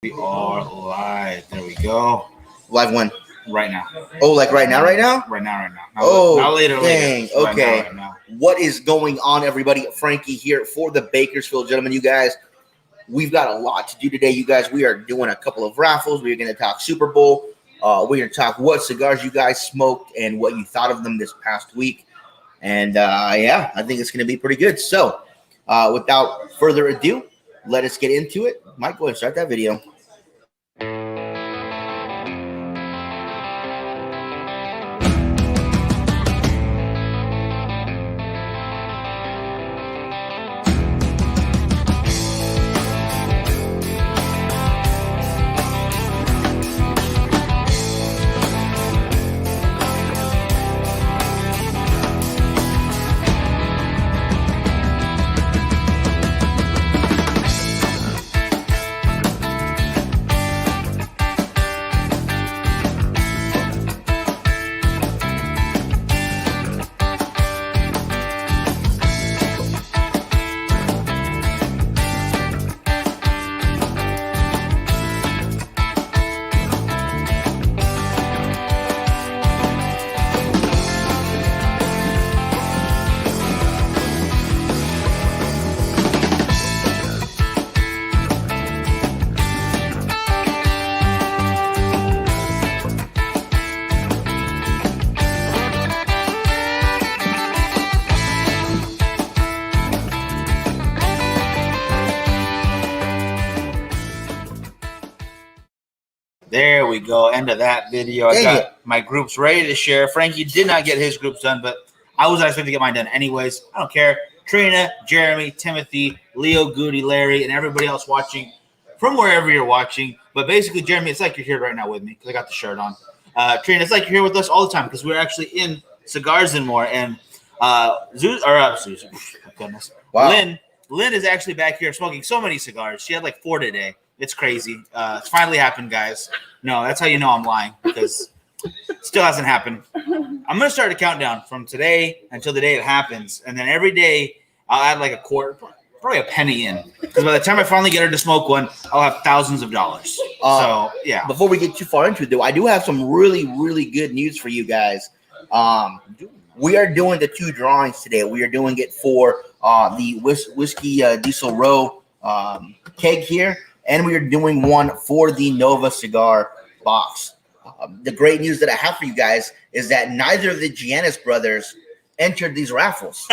We are live. There we go. Live when? Right now. Oh, like right now, right now? Right now, right now. Not later, dang. later. Right Okay. now, right now. What is going on, everybody? Frankie here for the Bakersfield Gentlemen. You guys, we've got a lot to do today. You guys, we are doing a couple of raffles. We're going to talk Super Bowl. We're going to talk what cigars you guys smoked and what you thought of them this past week. And yeah, I think it's going to be pretty good. So without further ado, let us get into it. Mike, go ahead and start that video. There we go. End of that video. I got my groups ready to share. Frankie did not get his groups done, but I was expecting to get mine done anyways. I don't care. Trina, Jeremy, Timothy, Leo, Goody, Larry, and everybody else watching from wherever you're watching. But basically, Jeremy, it's like you're here right now with me because I got the shirt on. Trina, it's like you're here with us all the time because we're actually in Cigars and More. And Susan, oh, goodness. Wow. Lynn is actually back here smoking so many cigars. She had like 4 today. It's crazy. It's finally happened, guys. No, that's how you know I'm lying because it still hasn't happened. I'm going to start a countdown from today until the day it happens. And then every day I'll add like a quarter, probably a penny in. Because by the time I finally get her to smoke one, I'll have thousands of dollars. So, yeah. Before we get too far into it, though, I do have some really, really good news for you guys. We are doing the 2 drawings today. We are doing it for the Whiskey Diesel Row keg here. And we are doing one for the Nova cigar box. The great news that I have for you guys is that neither of the Giannis brothers entered these raffles.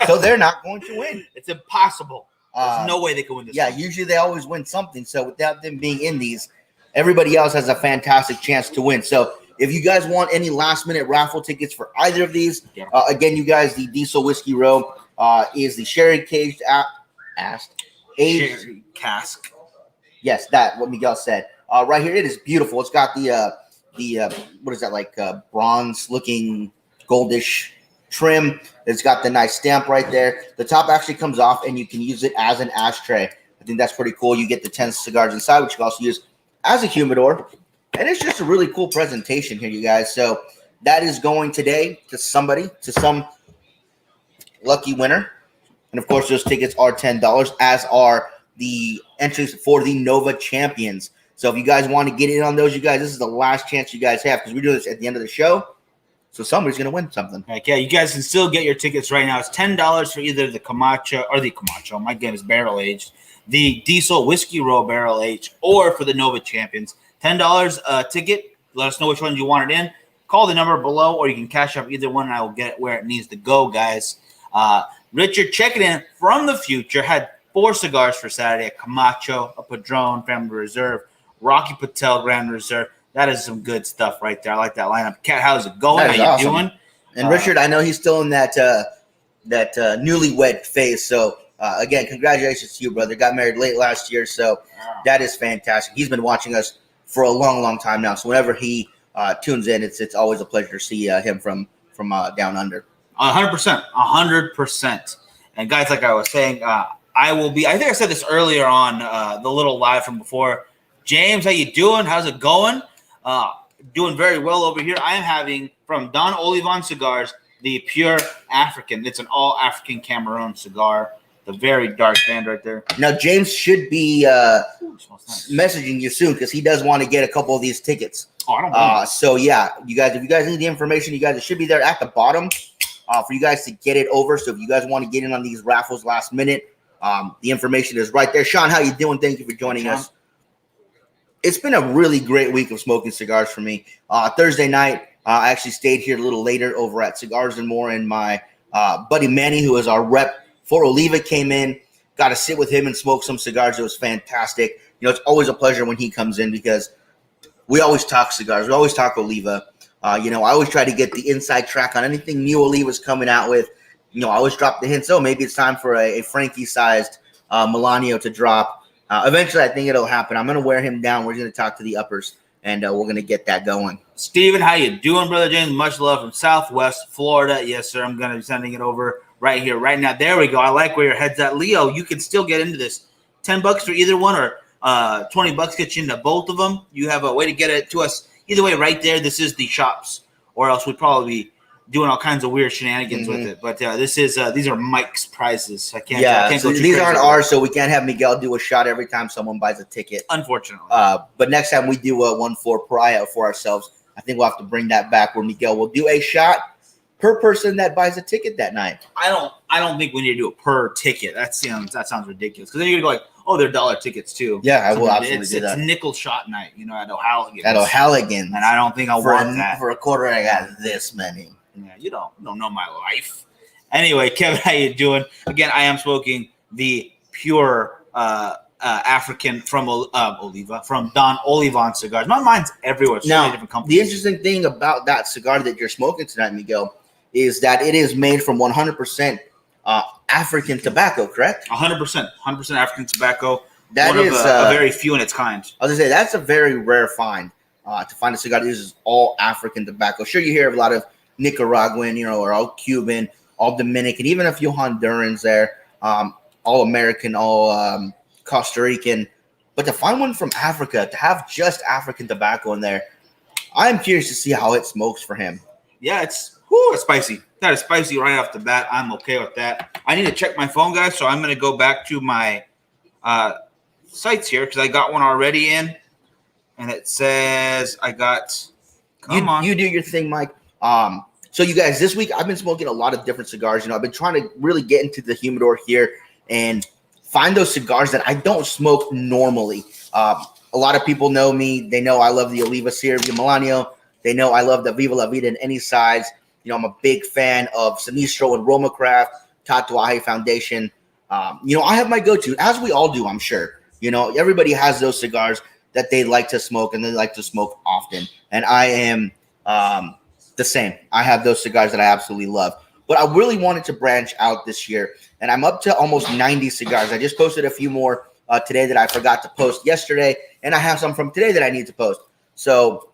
So they're not going to win. It's impossible. There's no way they can win this. Yeah, one. Usually they always win something. So without them being in these, everybody else has a fantastic chance to win. So if you guys want any last-minute raffle tickets for either of these, again, you guys, the Diesel Whiskey Row is the sherry caged Sherry cask. Yes, that what Miguel said. Right here, it is beautiful. It's got the what is that, like bronze looking goldish trim. It's got the nice stamp right there. The top actually comes off, and you can use it as an ashtray. I think that's pretty cool. You get the 10 cigars inside, which you can also use as a humidor. And it's just a really cool presentation here, you guys. So that is going today to somebody, to some lucky winner. And of course, those tickets are $10, as are the entries for the Nova Champions. So if you guys want to get in on those, you guys, this is the last chance you guys have because we're doing this at the end of the show. So somebody's going to win something. Heck yeah, you guys can still get your tickets right now. It's $10 for either the Camacho or the Camacho. My game is barrel aged, the Diesel Whiskey Row barrel aged, or for the Nova Champions. $10 a ticket. Let us know which one you want it in. Call the number below, or you can cash up either one, and I will get it where it needs to go, guys. Richard checking in from the future had 4 cigars for Saturday: a Camacho, a Padron Family Reserve, Rocky Patel Grand Reserve. That is some good stuff right there. I like that lineup. Kat, how's it going? How you awesome. doing? And Richard, I know he's still in that newlywed phase. So again, congratulations to you, brother. Got married late last year, so that is fantastic. He's been watching us for a long, long time now. So whenever he tunes in, it's always a pleasure to see him from down under. 100%, 100%. And guys, like I was saying, I will be. I think I said this earlier on the little live from before. James, how you doing? How's it going? Doing very well over here. I am having from Don Olivan Cigars the Pure African. It's an all African Cameroon cigar. the very dark band right there. Now, James should be Ooh, smells nice. messaging you soon because he does want to get a couple of these tickets. Oh, I don't know. So yeah, you guys, if you guys need the information, you guys, it should be there at the bottom for you guys to get it over. So if you guys want to get in on these raffles last minute, the information is right there. Sean, how you doing? Thank you for joining us. It's been a really great week of smoking cigars for me. Thursday night, I actually stayed here a little later over at Cigars and More, and my buddy Manny, who is our rep for Oliva, came in. Got to sit with him and smoke some cigars. It was fantastic. You know, it's always a pleasure when he comes in because we always talk cigars. We always talk Oliva. You know, I always try to get the inside track on anything new Oliva's coming out with. You know, I always drop the hint. So maybe it's time for a Frankie-sized Melanio to drop. Eventually, I think it'll happen. I'm going to wear him down. We're going to talk to the uppers, and we're going to get that going. Steven, how you doing, Brother James? Much love from Southwest Florida. Yes, sir. I'm going to be sending it over right here, right now. There we go. I like where your head's at. Leo, you can still get into this. $10 for either one, or $20 gets you into both of them. You have a way to get it to us. Either way, right there, this is the shops, or else we'd probably be doing all kinds of weird shenanigans with it. But this is these are Mike's prizes. I can't so go too these crazy aren't with ours, so we can't have Miguel do a shot every time someone buys a ticket. Unfortunately. But next time we do one for Pariah for ourselves, I think we'll have to bring that back where Miguel will do a shot per person that buys a ticket that night. I don't think we need to do it per ticket. That sounds ridiculous. Because then you're gonna go like, oh, they're dollar tickets too. Yeah, I will absolutely do that. It's nickel shot night, you know, at O'Hallogan. At O'Hallogan. And I don't think I want that. For a quarter, I got this many. Yeah, you don't know my life. Anyway, Kevin, how you doing? Again, I am smoking the pure African from Oliva, from Don Olivan Cigars. My mind's everywhere. So many different companies. The interesting thing about that cigar that you're smoking tonight, Miguel, is that it is made from 100% African tobacco, correct? 100%. 100% African tobacco. That One is of a very few in its kind. I was going to say, that's a very rare find to find a cigar that uses all African tobacco. Sure, you hear of a lot of Nicaraguan, you know, or all Cuban, all Dominican, even a few Hondurans there, all American, all Costa Rican. But to find one from Africa, to have just African tobacco in there, I'm curious to see how it smokes for him. Yeah, it's spicy. That is spicy right off the bat. I'm okay with that. I need to check my phone, guys, so I'm going to go back to my sites here because I got one already in, and it says I got – come on. You do your thing, Mike. So you guys, this week I've been smoking a lot of different cigars. You know, I've been trying to really get into the humidor here and find those cigars that I don't smoke normally. A lot of people know me. They know I love the Oliva Sierra Melanio. They know I love the Viva La Vida in any size. You know, I'm a big fan of Sinistro and Roma Craft, Tatuaje Foundation. You know, I have my go-to, as we all do, I'm sure. You know, everybody has those cigars that they like to smoke and they like to smoke often. And I am the same. I have those cigars that I absolutely love. But I really wanted to branch out this year, and I'm up to almost 90 cigars. I just posted a few more today that I forgot to post yesterday, and I have some from today that I need to post. So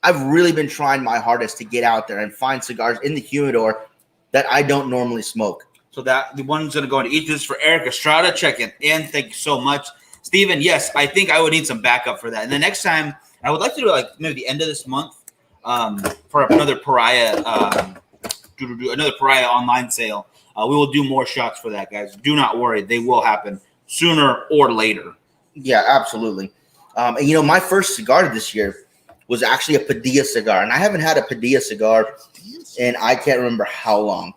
I've really been trying my hardest to get out there and find cigars in the humidor that I don't normally smoke. So that the one's going to go into each. This is for Eric Estrada checking in. Thank you so much. Steven, yes, I think I would need some backup for that. And the next time, I would like to do like maybe the end of this month for another Pariah online sale. We will do more shots for that, guys. Do not worry. They will happen sooner or later. Yeah, absolutely. And, you know, my first cigar this year was actually a Padilla cigar. And I haven't had a Padilla cigar in I can't remember how long.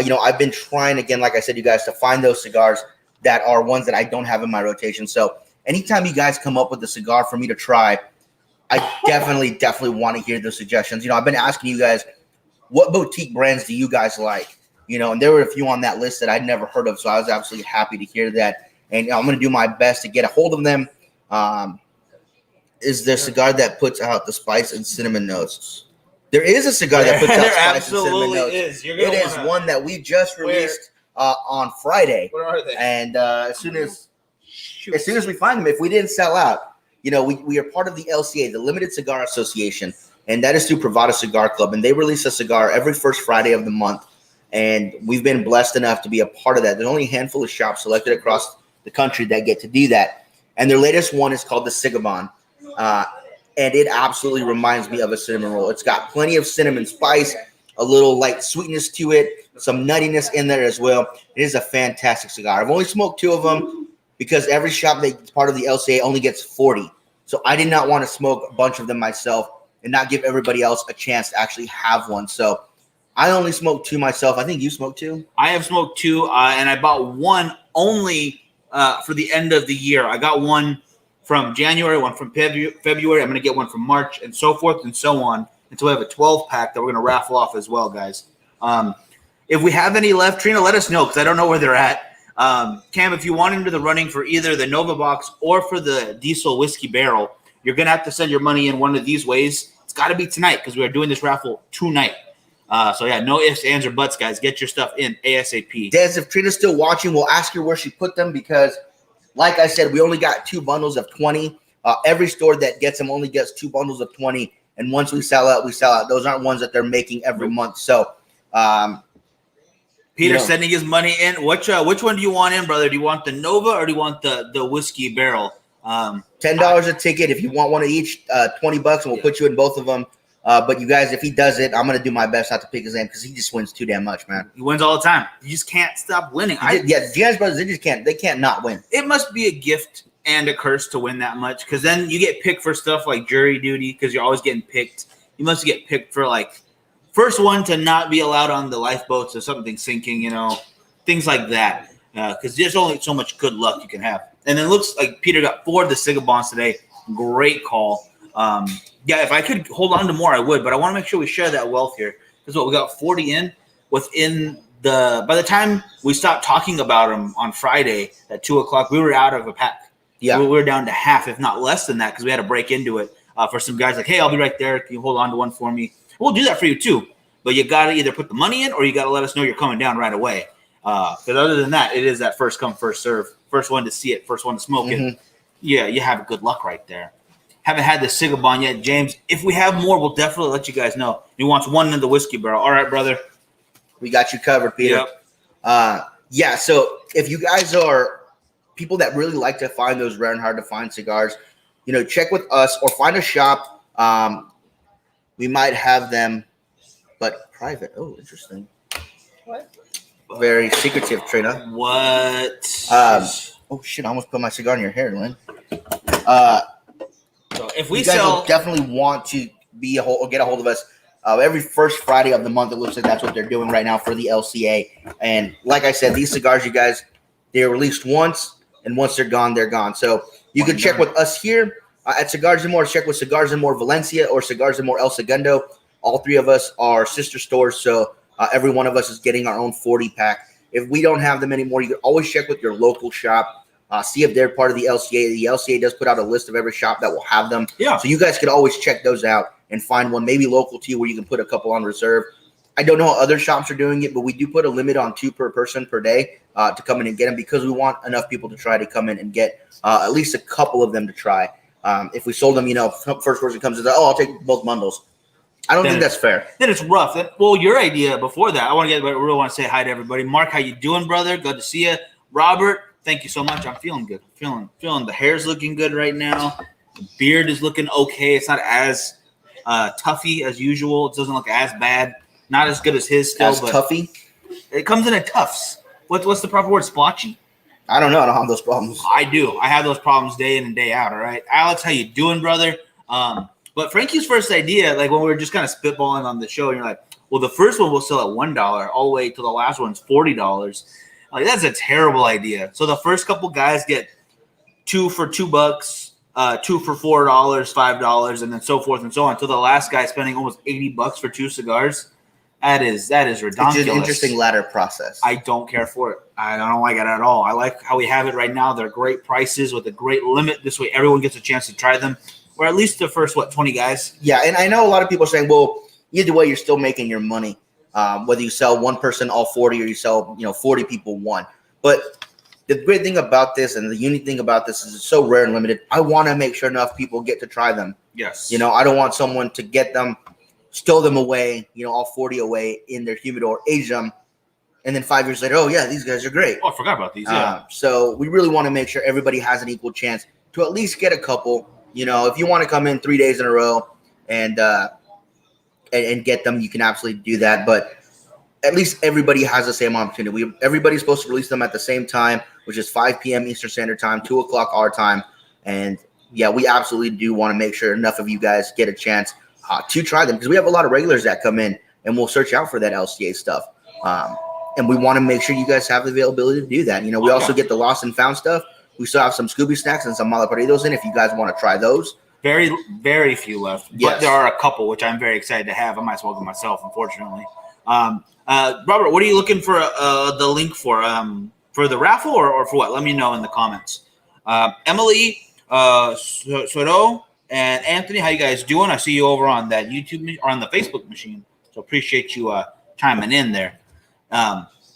You know, I've been trying, again, like I said, you guys, to find those cigars that are ones that I don't have in my rotation. So anytime you guys come up with a cigar for me to try, I definitely want to hear those suggestions. You know, I've been asking you guys, what boutique brands do you guys like? You know, and there were a few on that list that I'd never heard of. So I was absolutely happy to hear that. And I'm going to do my best to get a hold of them. Is there a cigar that puts out the spice and cinnamon notes? There is a cigar that puts out spice and cinnamon notes. It is one that we just released on Friday. Where are they? And as soon as we find them, if we didn't sell out, you know, we are part of the LCA, the Limited Cigar Association, and that is through Pravada Cigar Club. And they release a cigar every first Friday of the month. And we've been blessed enough to be a part of that. There's only a handful of shops selected across the country that get to do that. And their latest one is called the Sigabon. And it absolutely reminds me of a cinnamon roll. It's got plenty of cinnamon spice. a little light sweetness to it, some nuttiness in there as well. It is a fantastic cigar. I've only smoked 2 of them because every shop that's part of the LCA only gets 40. So I did not want to smoke a bunch of them myself and not give everybody else a chance to actually have one. So I only smoked 2 myself. I think you smoked 2. I have smoked 2, and I bought one only for the end of the year. I got one from January, one from February. I'm going to get one from March, and so forth and so on, until we have a 12-pack that we're going to raffle off as well, guys. If we have any left, Trina, let us know because I don't know where they're at. Cam, if you want into the running for either the Nova Box or for the Diesel Whiskey Barrel, you're going to have to send your money in one of these ways. It's got to be tonight because we are doing this raffle tonight. So, yeah, no ifs, ands, or buts, guys. Get your stuff in ASAP. Des, if Trina's still watching, we'll ask her where she put them because, like I said, we only got 2 bundles of 20. Every store that gets them only gets 2 bundles of 20. And once we sell out, we sell out. Those aren't ones that they're making every month. So, Peter's sending his money in. Which one do you want in, brother? Do you want the Nova or do you want the Whiskey Barrel? $10 a ticket. If you want one of each, $20, and we'll put you in both of them. But you guys, if he does it, I'm going to do my best not to pick his name because he just wins too damn much, man. He wins all the time. You just can't stop winning. The Giannis brothers, they can't not win. It must be a gift and a curse to win that much because then you get picked for stuff like jury duty because you're always getting picked. You must get picked for like first one to not be allowed on the lifeboats or something sinking, things like that. Because there's only so much good luck you can have. And it looks like Peter got 4 of the Sigabons today. Great call. Yeah, if I could hold on to more, I would, but I want to make sure we share that wealth here. Because we got 40 in within by the time we stopped talking about them on Friday at 2:00, we were out of a pack. Yeah. We were down to half, if not less than that, because we had to break into it for some guys like, hey, I'll be right there. Can you hold on to one for me? We'll do that for you too. But you got to either put the money in or you got to let us know you're coming down right away. Because other than that, it is that first come, first serve. First one to see it, first one to smoke it. Yeah, you have good luck right there. Haven't had the Sigabon yet, James. If we have more, we'll definitely let you guys know. He wants one in the Whiskey Barrel. All right, brother. We got you covered, Peter. Yep. Yeah, so if you guys are people that really like to find those rare and hard to find cigars, check with us or find a shop. We might have them, but private. Oh, interesting. What? Very secretive, Trina. What? Oh, shit, I almost put my cigar in your hair, Lynn. So if we you guys sell, will definitely want to get a hold of us. Every first Friday of the month, it looks like that's what they're doing right now for the LCA. And like I said, these cigars, you guys, they're released once, and once they're gone, they're gone. So you can check with us here at Cigars and More. Check with Cigars and More Valencia or Cigars and More El Segundo. All 3 of us are sister stores, so every one of us is getting our own 40-pack. If we don't have them anymore, you can always check with your local shop. See if they're part of the LCA. The LCA does put out a list of every shop that will have them. Yeah. So you guys could always check those out and find one maybe local to you where you can put a couple on reserve. I don't know how other shops are doing it, but we do put a limit on 2 per person per day to come in and get them because we want enough people to try to come in and get at least a couple of them to try. If we sold them, first person comes and says, I'll take both bundles. I don't think that's fair. Then it's rough. Well, your idea before that, I really want to say hi to everybody. Mark, how you doing, brother? Good to see you. Robert, thank you so much. I'm feeling good. Feeling the hair's looking good right now. The beard is looking okay. It's not as toughy as usual. It doesn't look as bad. Not as good as his still. But toughy? It comes in a tufts. What's the proper word? Splotchy? I don't know. I don't have those problems. I do. I have those problems day in and day out, all right? Alex, how you doing, brother? But Frankie's first idea, like when we were just kind of spitballing on the show, and you're like, well, the first one will sell at $1 all the way to the last one's $40. Like, that's a terrible idea. So the first couple guys get 2 for $2, 2 for $4, $5, and then so forth and so on. Until the last guy spending almost $80 for 2 cigars. That is ridiculous. It's an interesting ladder process. I don't care for it. I don't like it at all. I like how we have it right now. They're great prices with a great limit. This way, everyone gets a chance to try them, or at least the first 20 guys. Yeah, and I know a lot of people are saying, well, either way, you're still making your money. Whether you sell one person all 40 or you sell 40 people one. But the great thing about this and the unique thing about this is it's so rare and limited. I want to make sure enough people get to try them. Yes. I don't want someone to get them, stow them away, all 40 away in their humidor, age them, and then 5 years later, oh yeah, these guys are great. Oh, I forgot about these. Yeah. So we really want to make sure everybody has an equal chance to at least get a couple. If you want to come in 3 days in a row and and get them, you can absolutely do that. But at least everybody has the same opportunity. Everybody's supposed to release them at the same time, which is 5 p.m. Eastern Standard Time, 2 o'clock our time. And yeah, we absolutely do want to make sure enough of you guys get a chance to try them, because we have a lot of regulars that come in and we'll search out for that LCA stuff. And we want to make sure you guys have the availability to do that. You know, we also get the lost and found stuff. We still have some Scooby snacks and some malaparritos in if you guys want to try those. Very, very few left, but Yes. there are a couple which I'm very excited to have. I might as well get myself, unfortunately. Robert, what are you looking for the link for the raffle or for what? Let me know in the comments. Emily, Soro, and Anthony, how you guys doing? I see you over on that YouTube or on the Facebook machine, so appreciate you chiming in there.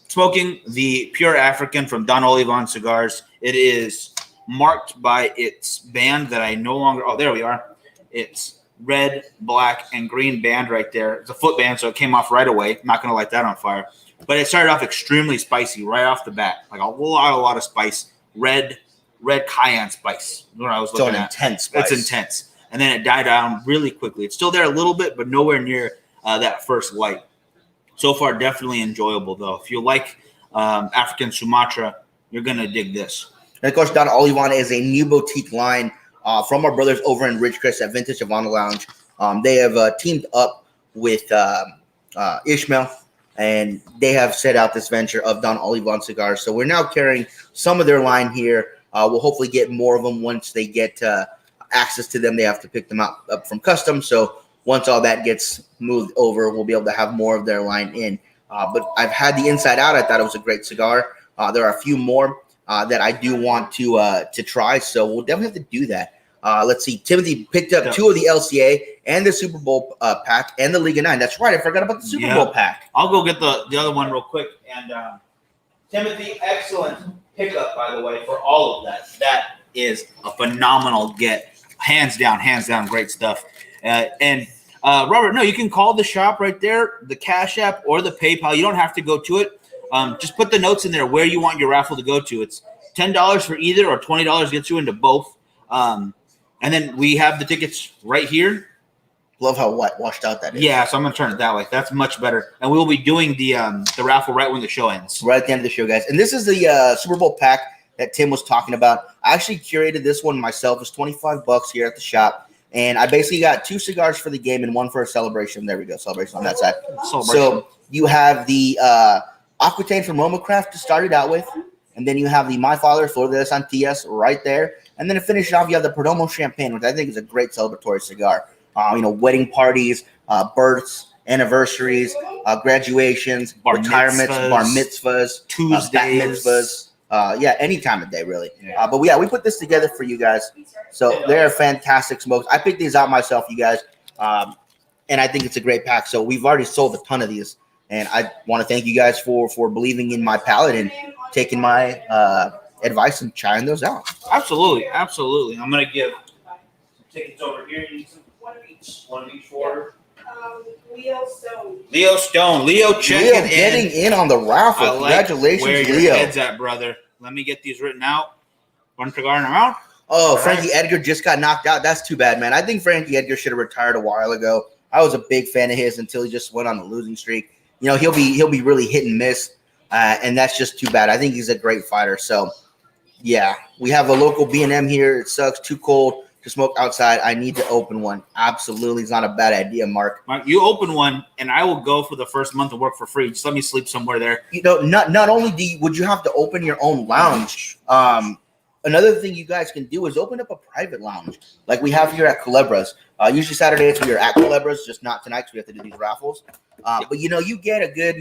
Smoking the Pure African from Don Olivan Cigars. It is marked by its band that I no longer. Oh, there we are. It's red, black, and green band right there. It's a foot band, so it came off right away. I'm not going to light that on fire. But it started off extremely spicy right off the bat, like a lot of spice. Red cayenne spice. What I was looking at. Intense spice. It's intense, and then it died down really quickly. It's still there a little bit, but nowhere near that first light. So far, definitely enjoyable though. If you like African Sumatra, you're gonna dig this. And of course, Don Olivan is a new boutique line from our brothers over in Ridgecrest at Vintage Havana Lounge. They have teamed up with Ishmael, and they have set out this venture of Don Olivan cigars. So we're now carrying some of their line here. We'll hopefully get more of them once they get access to them. They have to pick them up from custom. So once all that gets moved over, we'll be able to have more of their line in. But I've had the Inside Out. I thought it was a great cigar. There are a few more that I do want to try, so we'll definitely have to do that. Let's see. Timothy picked up 2 of the LCA and the Super Bowl pack and the Liga 9. That's right. I forgot about the Super Bowl pack. I'll go get the other one real quick. And Timothy, excellent pickup, by the way, for all of that. That is a phenomenal get. Hands down, great stuff. Robert, no, you can call the shop right there, the Cash App or the PayPal. You don't have to go to it. Just put the notes in there where you want your raffle to go to. It's $10 for either, or $20 gets you into both. And then we have the tickets right here. Love how washed out that is. Yeah, so I'm gonna turn it that way. That's much better. And we will be doing the raffle right when the show ends. Right at the end of the show, guys. And this is the Super Bowl pack that Tim was talking about. I actually curated this one myself. It's $25 here at the shop. And I basically got 2 cigars for the game and 1 for a celebration. There we go. Celebration on that side. So you have the Aquitaine from Roma Craft to start it out with. And then you have the My Father Flor de las Antillas right there. And then to finish it off, you have the Perdomo Champagne, which I think is a great celebratory cigar. Wedding parties, births, anniversaries, graduations, retirements, bar mitzvahs, Tuesdays, bat mitzvahs. Any time of day, really. But we put this together for you guys. So they're fantastic smokes. I picked these out myself, you guys. And I think it's a great pack. So we've already sold a ton of these. And I want to thank you guys for believing in my palate and taking my advice and trying those out. Absolutely. I'm going to give some tickets over here. One of each for Leo Stone. Leo checking getting in on the raffle. Congratulations, where your Leo. head's at, brother. Let me get these written out. One cigar in a mouth. Oh, Frankie Edgar just got knocked out. That's too bad, man. I think Frankie Edgar should have retired a while ago. I was a big fan of his until he just went on a losing streak. He'll be really hit and miss, and that's just too bad. I think he's a great fighter. So, yeah, we have a local B&M here. It sucks. Too cold to smoke outside. I need to open one. Absolutely, it's not a bad idea, Mark. You open one, and I will go for the first month of work for free. Just let me sleep somewhere there. Not only would you have to open your own lounge. Another thing you guys can do is open up a private lounge like we have here at Culebras. Usually Saturdays we are at Culebras, just not tonight because we have to do these raffles. But you get a good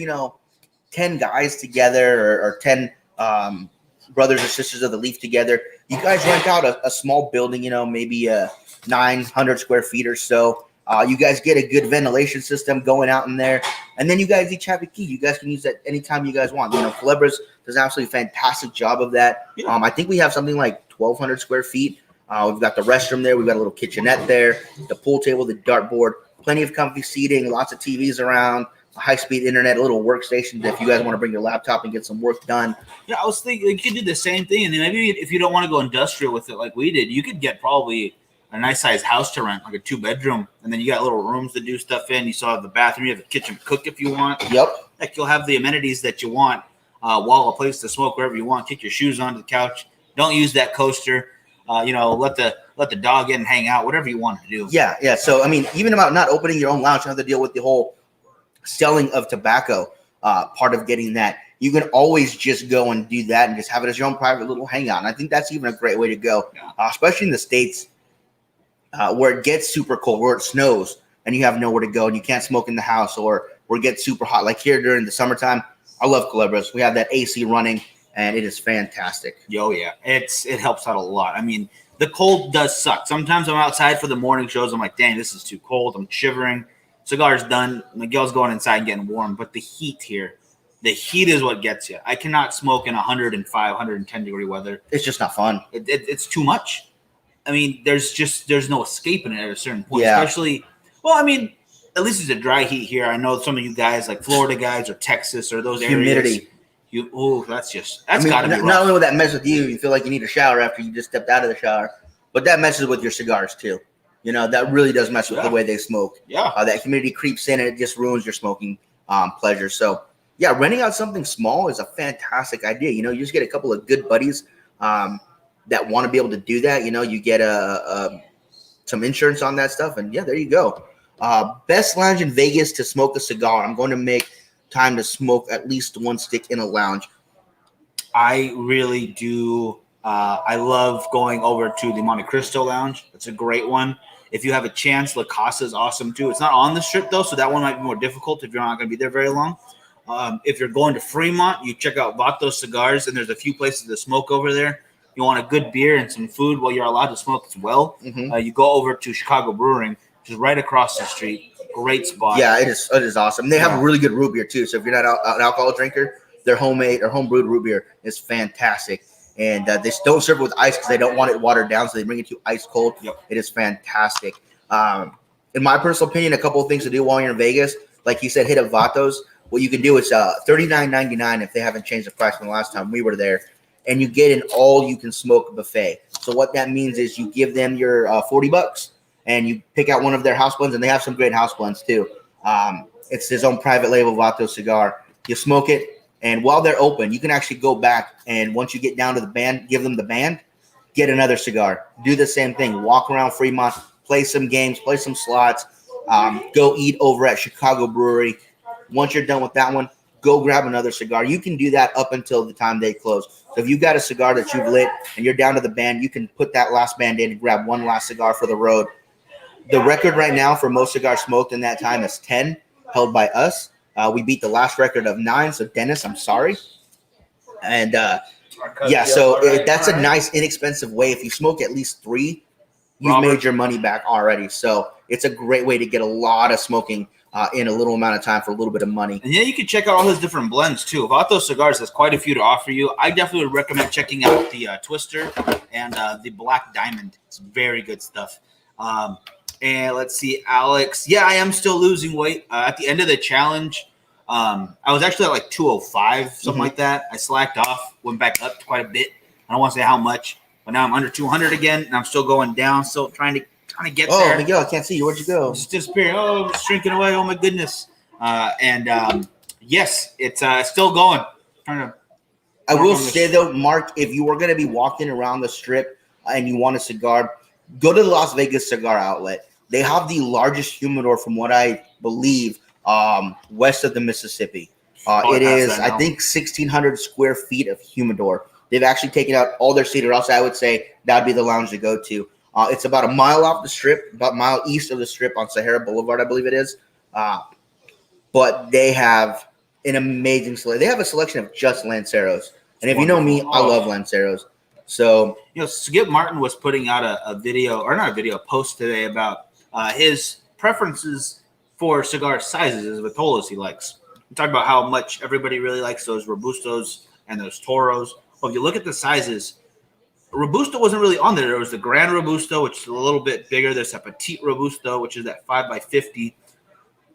10 guys together or 10 brothers or sisters of the Leaf together. You guys rent out a small building, maybe 900 square feet or so. You guys get a good ventilation system going out in there, and then you guys each have a key. You guys can use that anytime you guys want. Culebras does an absolutely fantastic job of that. I think we have something like 1,200 square feet. We've got the restroom there. We've got a little kitchenette there, the pool table, the dartboard, plenty of comfy seating, lots of TVs around, high-speed internet, a little workstation if you guys want to bring your laptop and get some work done. Yeah, I was thinking you could do the same thing, and then maybe if you don't want to go industrial with it like we did, you could get probably a nice sized house to rent, like a 2-bedroom, and then you got little rooms to do stuff in. You still have the bathroom, you have a kitchen to cook if you want. Yep. Like you'll have the amenities that you want, while a place to smoke wherever you want. Kick your shoes onto the couch. Don't use that coaster. Let the dog in and hang out, whatever you want to do. Yeah. So I mean, even about not opening your own lounge, you have to deal with the whole selling of tobacco part of getting that. You can always just go and do that and just have it as your own private little hangout. And I think that's even a great way to go, especially in the States where it gets super cold, where it snows and you have nowhere to go and you can't smoke in the house, or where it gets super hot. Like here during the summertime, I love Culebras. We have that AC running and it is fantastic. Yo, yeah. It helps out a lot. I mean, the cold does suck. Sometimes I'm outside for the morning shows. I'm like, dang, this is too cold. I'm shivering. Cigar's done. Miguel's going inside and getting warm. But the heat here, the heat is what gets you. I cannot smoke in 105, 110 degree weather. It's just not fun. It's too much. I mean, there's no escaping it at a certain point. Yeah. Especially, well, I mean, at least it's a dry heat here. I know some of you guys, like Florida guys or Texas or those Humidity. areas. That's I got to be mean, rough. not only will that mess with you feel like you need a shower after you just stepped out of the shower, but that messes with your cigars too. That really does mess with the way they smoke. Yeah. That humidity creeps in and it just ruins your smoking pleasure. So, yeah, renting out something small is a fantastic idea. You just get a couple of good buddies that want to be able to do that. You get some insurance on that stuff, and yeah, there you go. Best lounge in Vegas to smoke a cigar. I'm going to make time to smoke at least one stick in a lounge. I really do. I love going over to the Monte Cristo Lounge. It's a great one. If you have a chance, La Casa is awesome too. It's not on the strip though, so that one might be more difficult if you're not going to be there very long. If you're going to Fremont, you check out Vato Cigars, and there's a few places to smoke over there. You want a good beer and some food while you're allowed to smoke as well. Mm-hmm. You go over to Chicago Brewing, which is right across the street. Great spot. Yeah, it is awesome. They have a really good root beer too. So if you're not an alcohol drinker, their homemade or home brewed root beer is fantastic. And they don't serve it with ice because they don't want it watered down, so they bring it to you ice cold. Yep. It is fantastic. In my personal opinion, a couple of things to do while you're in Vegas, like you said, hit up Vatos. What you can do is $39.99 if they haven't changed the price from the last time we were there, and you get an all-you-can-smoke buffet. So what that means is you give them your $40, and you pick out one of their house blends, and they have some great house blends too. It's his own private label Vato cigar. You smoke it. And while they're open, you can actually go back, and once you get down to the band, give them the band, get another cigar. Do the same thing. Walk around Fremont, play some games, play some slots, go eat over at Chicago Brewery. Once you're done with that one, go grab another cigar. You can do that up until the time they close. So if you've got a cigar that you've lit and you're down to the band, you can put that last band in and grab one last cigar for the road. The record right now for most cigars smoked in that time is 10, held by us. We beat the last record of 9. So, Dennis, I'm sorry. And, that's a nice, inexpensive way. If you smoke at least 3, you've made your money back already. So, it's a great way to get a lot of smoking in a little amount of time for a little bit of money. And you can check out all his different blends, too. Vato Cigars has quite a few to offer you. I definitely would recommend checking out the Twister and the Black Diamond. It's very good stuff. And let's see, Alex. Yeah, I am still losing weight. At the end of the challenge, I was actually at like 205, something like that. I slacked off, went back up quite a bit. I don't want to say how much, but now I'm under 200 again, and I'm still going down, still trying to get there. Oh, Miguel, I can't see you. Where'd you go? It's disappearing. Oh, it's shrinking away. Oh, my goodness. Yes, it's still going. I will say, though, Mark, if you were going to be walking around the strip and you want a cigar, go to the Las Vegas Cigar Outlet. They have the largest humidor, from what I believe, west of the Mississippi. It is, I think, 1,600 square feet of humidor. They've actually taken out all their seater. Also, I would say that would be the lounge to go to. It's about a mile off the strip, about a mile east of the strip on Sahara Boulevard, I believe it is. But they have an amazing selection. They have a selection of just Lanceros. And if you know me, I love Lanceros. So, Skip Martin was putting out a post today about his preferences for cigar sizes as Vitolas he likes. We talked about how much everybody really likes those Robustos and those Toros. Well, if you look at the sizes, Robusto wasn't really on there. There was the Grand Robusto, which is a little bit bigger. There's a Petite Robusto, which is that 5x50.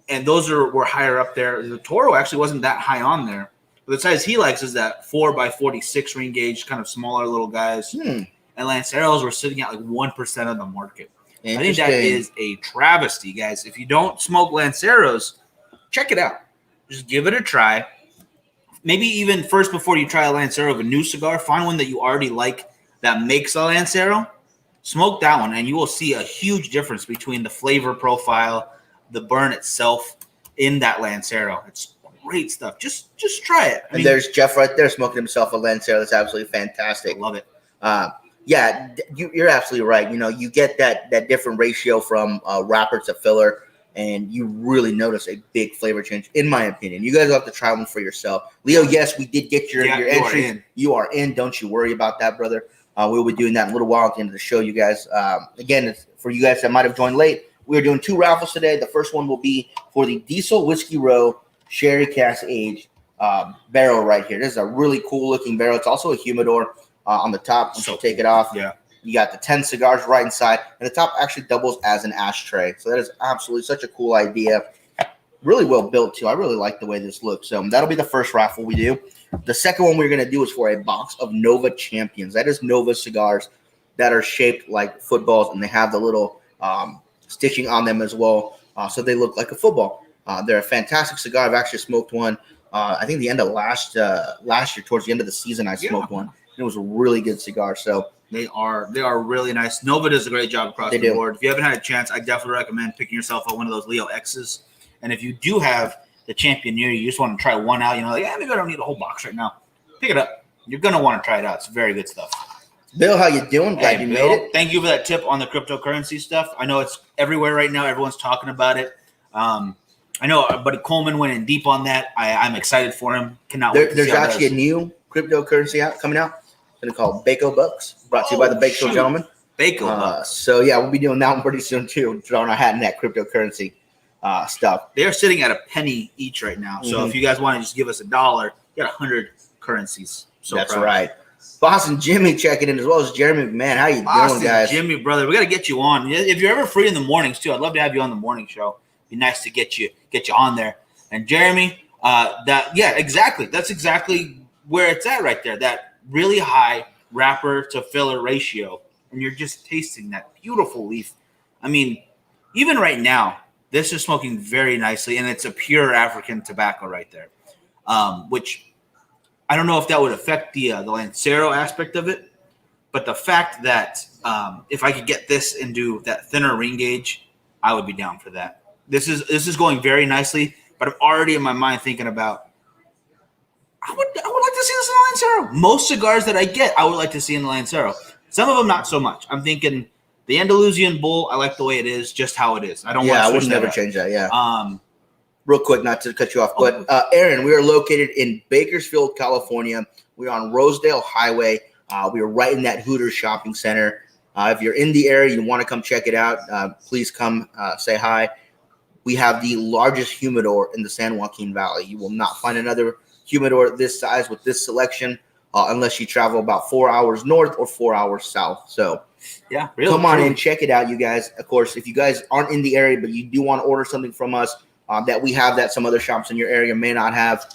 And those were higher up there. The Toro actually wasn't that high on there. But the size he likes is that 4x46 ring gauge, kind of smaller little guys. And Lanceros were sitting at like 1% of the market. I think that is a travesty, guys. If you don't smoke Lanceros, check it out. Just give it a try. Maybe even first, before you try a Lancero of a new cigar, find one that you already like that makes a Lancero. Smoke that one, and you will see a huge difference between the flavor profile, the burn itself in that Lancero. It's great stuff. Just try it. And there's Jeff right there smoking himself a Lancero. That's absolutely fantastic. I love it. Yeah, you're absolutely right. You know, you get that different ratio from wrapper to filler, and you really notice a big flavor change, in my opinion. You guys will have to try one for yourself. Leo, yes, we did get your entry. You are in. Don't you worry about that, brother. We'll be doing that in a little while at the end of the show, you guys. Again, for you guys that might have joined late, we're doing 2 raffles today. The first one will be for the Diesel Whiskey Row Sherry Cask Aged barrel right here. This is a really cool looking barrel. It's also a humidor on the top. Once you take it off, you got the 10 cigars right inside, and the top actually doubles as an ashtray. So that is absolutely such a cool idea. Really well built too. I really like the way this looks. So that'll be the first raffle we do. The second one we're going to do is for a box of Nova Champions. That is Nova cigars that are shaped like footballs, and they have the little stitching on them as well, so they look like a football. They're a fantastic cigar. I've actually smoked one. I think the end of last year, towards the end of the season, I smoked one. It was a really good cigar. So they are really nice. Nova does a great job across the board. If you haven't had a chance, I definitely recommend picking yourself up one of those Leo X's. And if you do have the Champion near you just want to try one out, like, maybe I don't need a whole box right now. Pick it up. You're going to want to try it out. It's very good stuff. Bill, how you doing? Glad you made it. Thank you for that tip on the cryptocurrency stuff. I know it's everywhere right now. Everyone's talking about it. I know our buddy Coleman went in deep on that. I'm excited for him. Cannot wait to There's see how actually a new cryptocurrency coming out. It's going to call Baco Bucks, brought to you by the Baco Gentleman. Baco Bucks. So, yeah, we'll be doing that one pretty soon, too, throwing our hat in that cryptocurrency stuff. They're sitting at a penny each right now. So if you guys want to just give us $1, you got 100 currencies. So that's right. Boston Jimmy checking in, as well as Jeremy McMahon. How you doing, guys? Jimmy, brother, we got to get you on. If you're ever free in the mornings too, I'd love to have you on the morning show. Be nice to get you on there. And Jeremy, exactly. That's exactly where it's at right there. That really high wrapper to filler ratio, and you're just tasting that beautiful leaf. I mean, even right now, this is smoking very nicely, and it's a pure African tobacco right there, which I don't know if that would affect the Lancero aspect of it, but the fact that if I could get this and do that thinner ring gauge, I would be down for that. This is going very nicely, but I'm already in my mind thinking about I would like to see this in the Lancero. Most cigars that I get, I would like to see in the Lancero. Some of them not so much. I'm thinking the Andalusian Bull, I like the way it is, just how it is. I don't want to I switch would never that change that. Yeah. Real quick, not to cut you off, but Aaron, we are located in Bakersfield, California. We're on Rosedale Highway. We are right in that Hooters shopping center. If you're in the area, you want to come check it out, please come say hi. We have the largest humidor in the San Joaquin Valley. You will not find another humidor this size with this selection unless you travel about 4 hours north or 4 hours south. So yeah, really come on in, check it out, you guys. Of course, if you guys aren't in the area, but you do want to order something from us that we have that some other shops in your area may not have,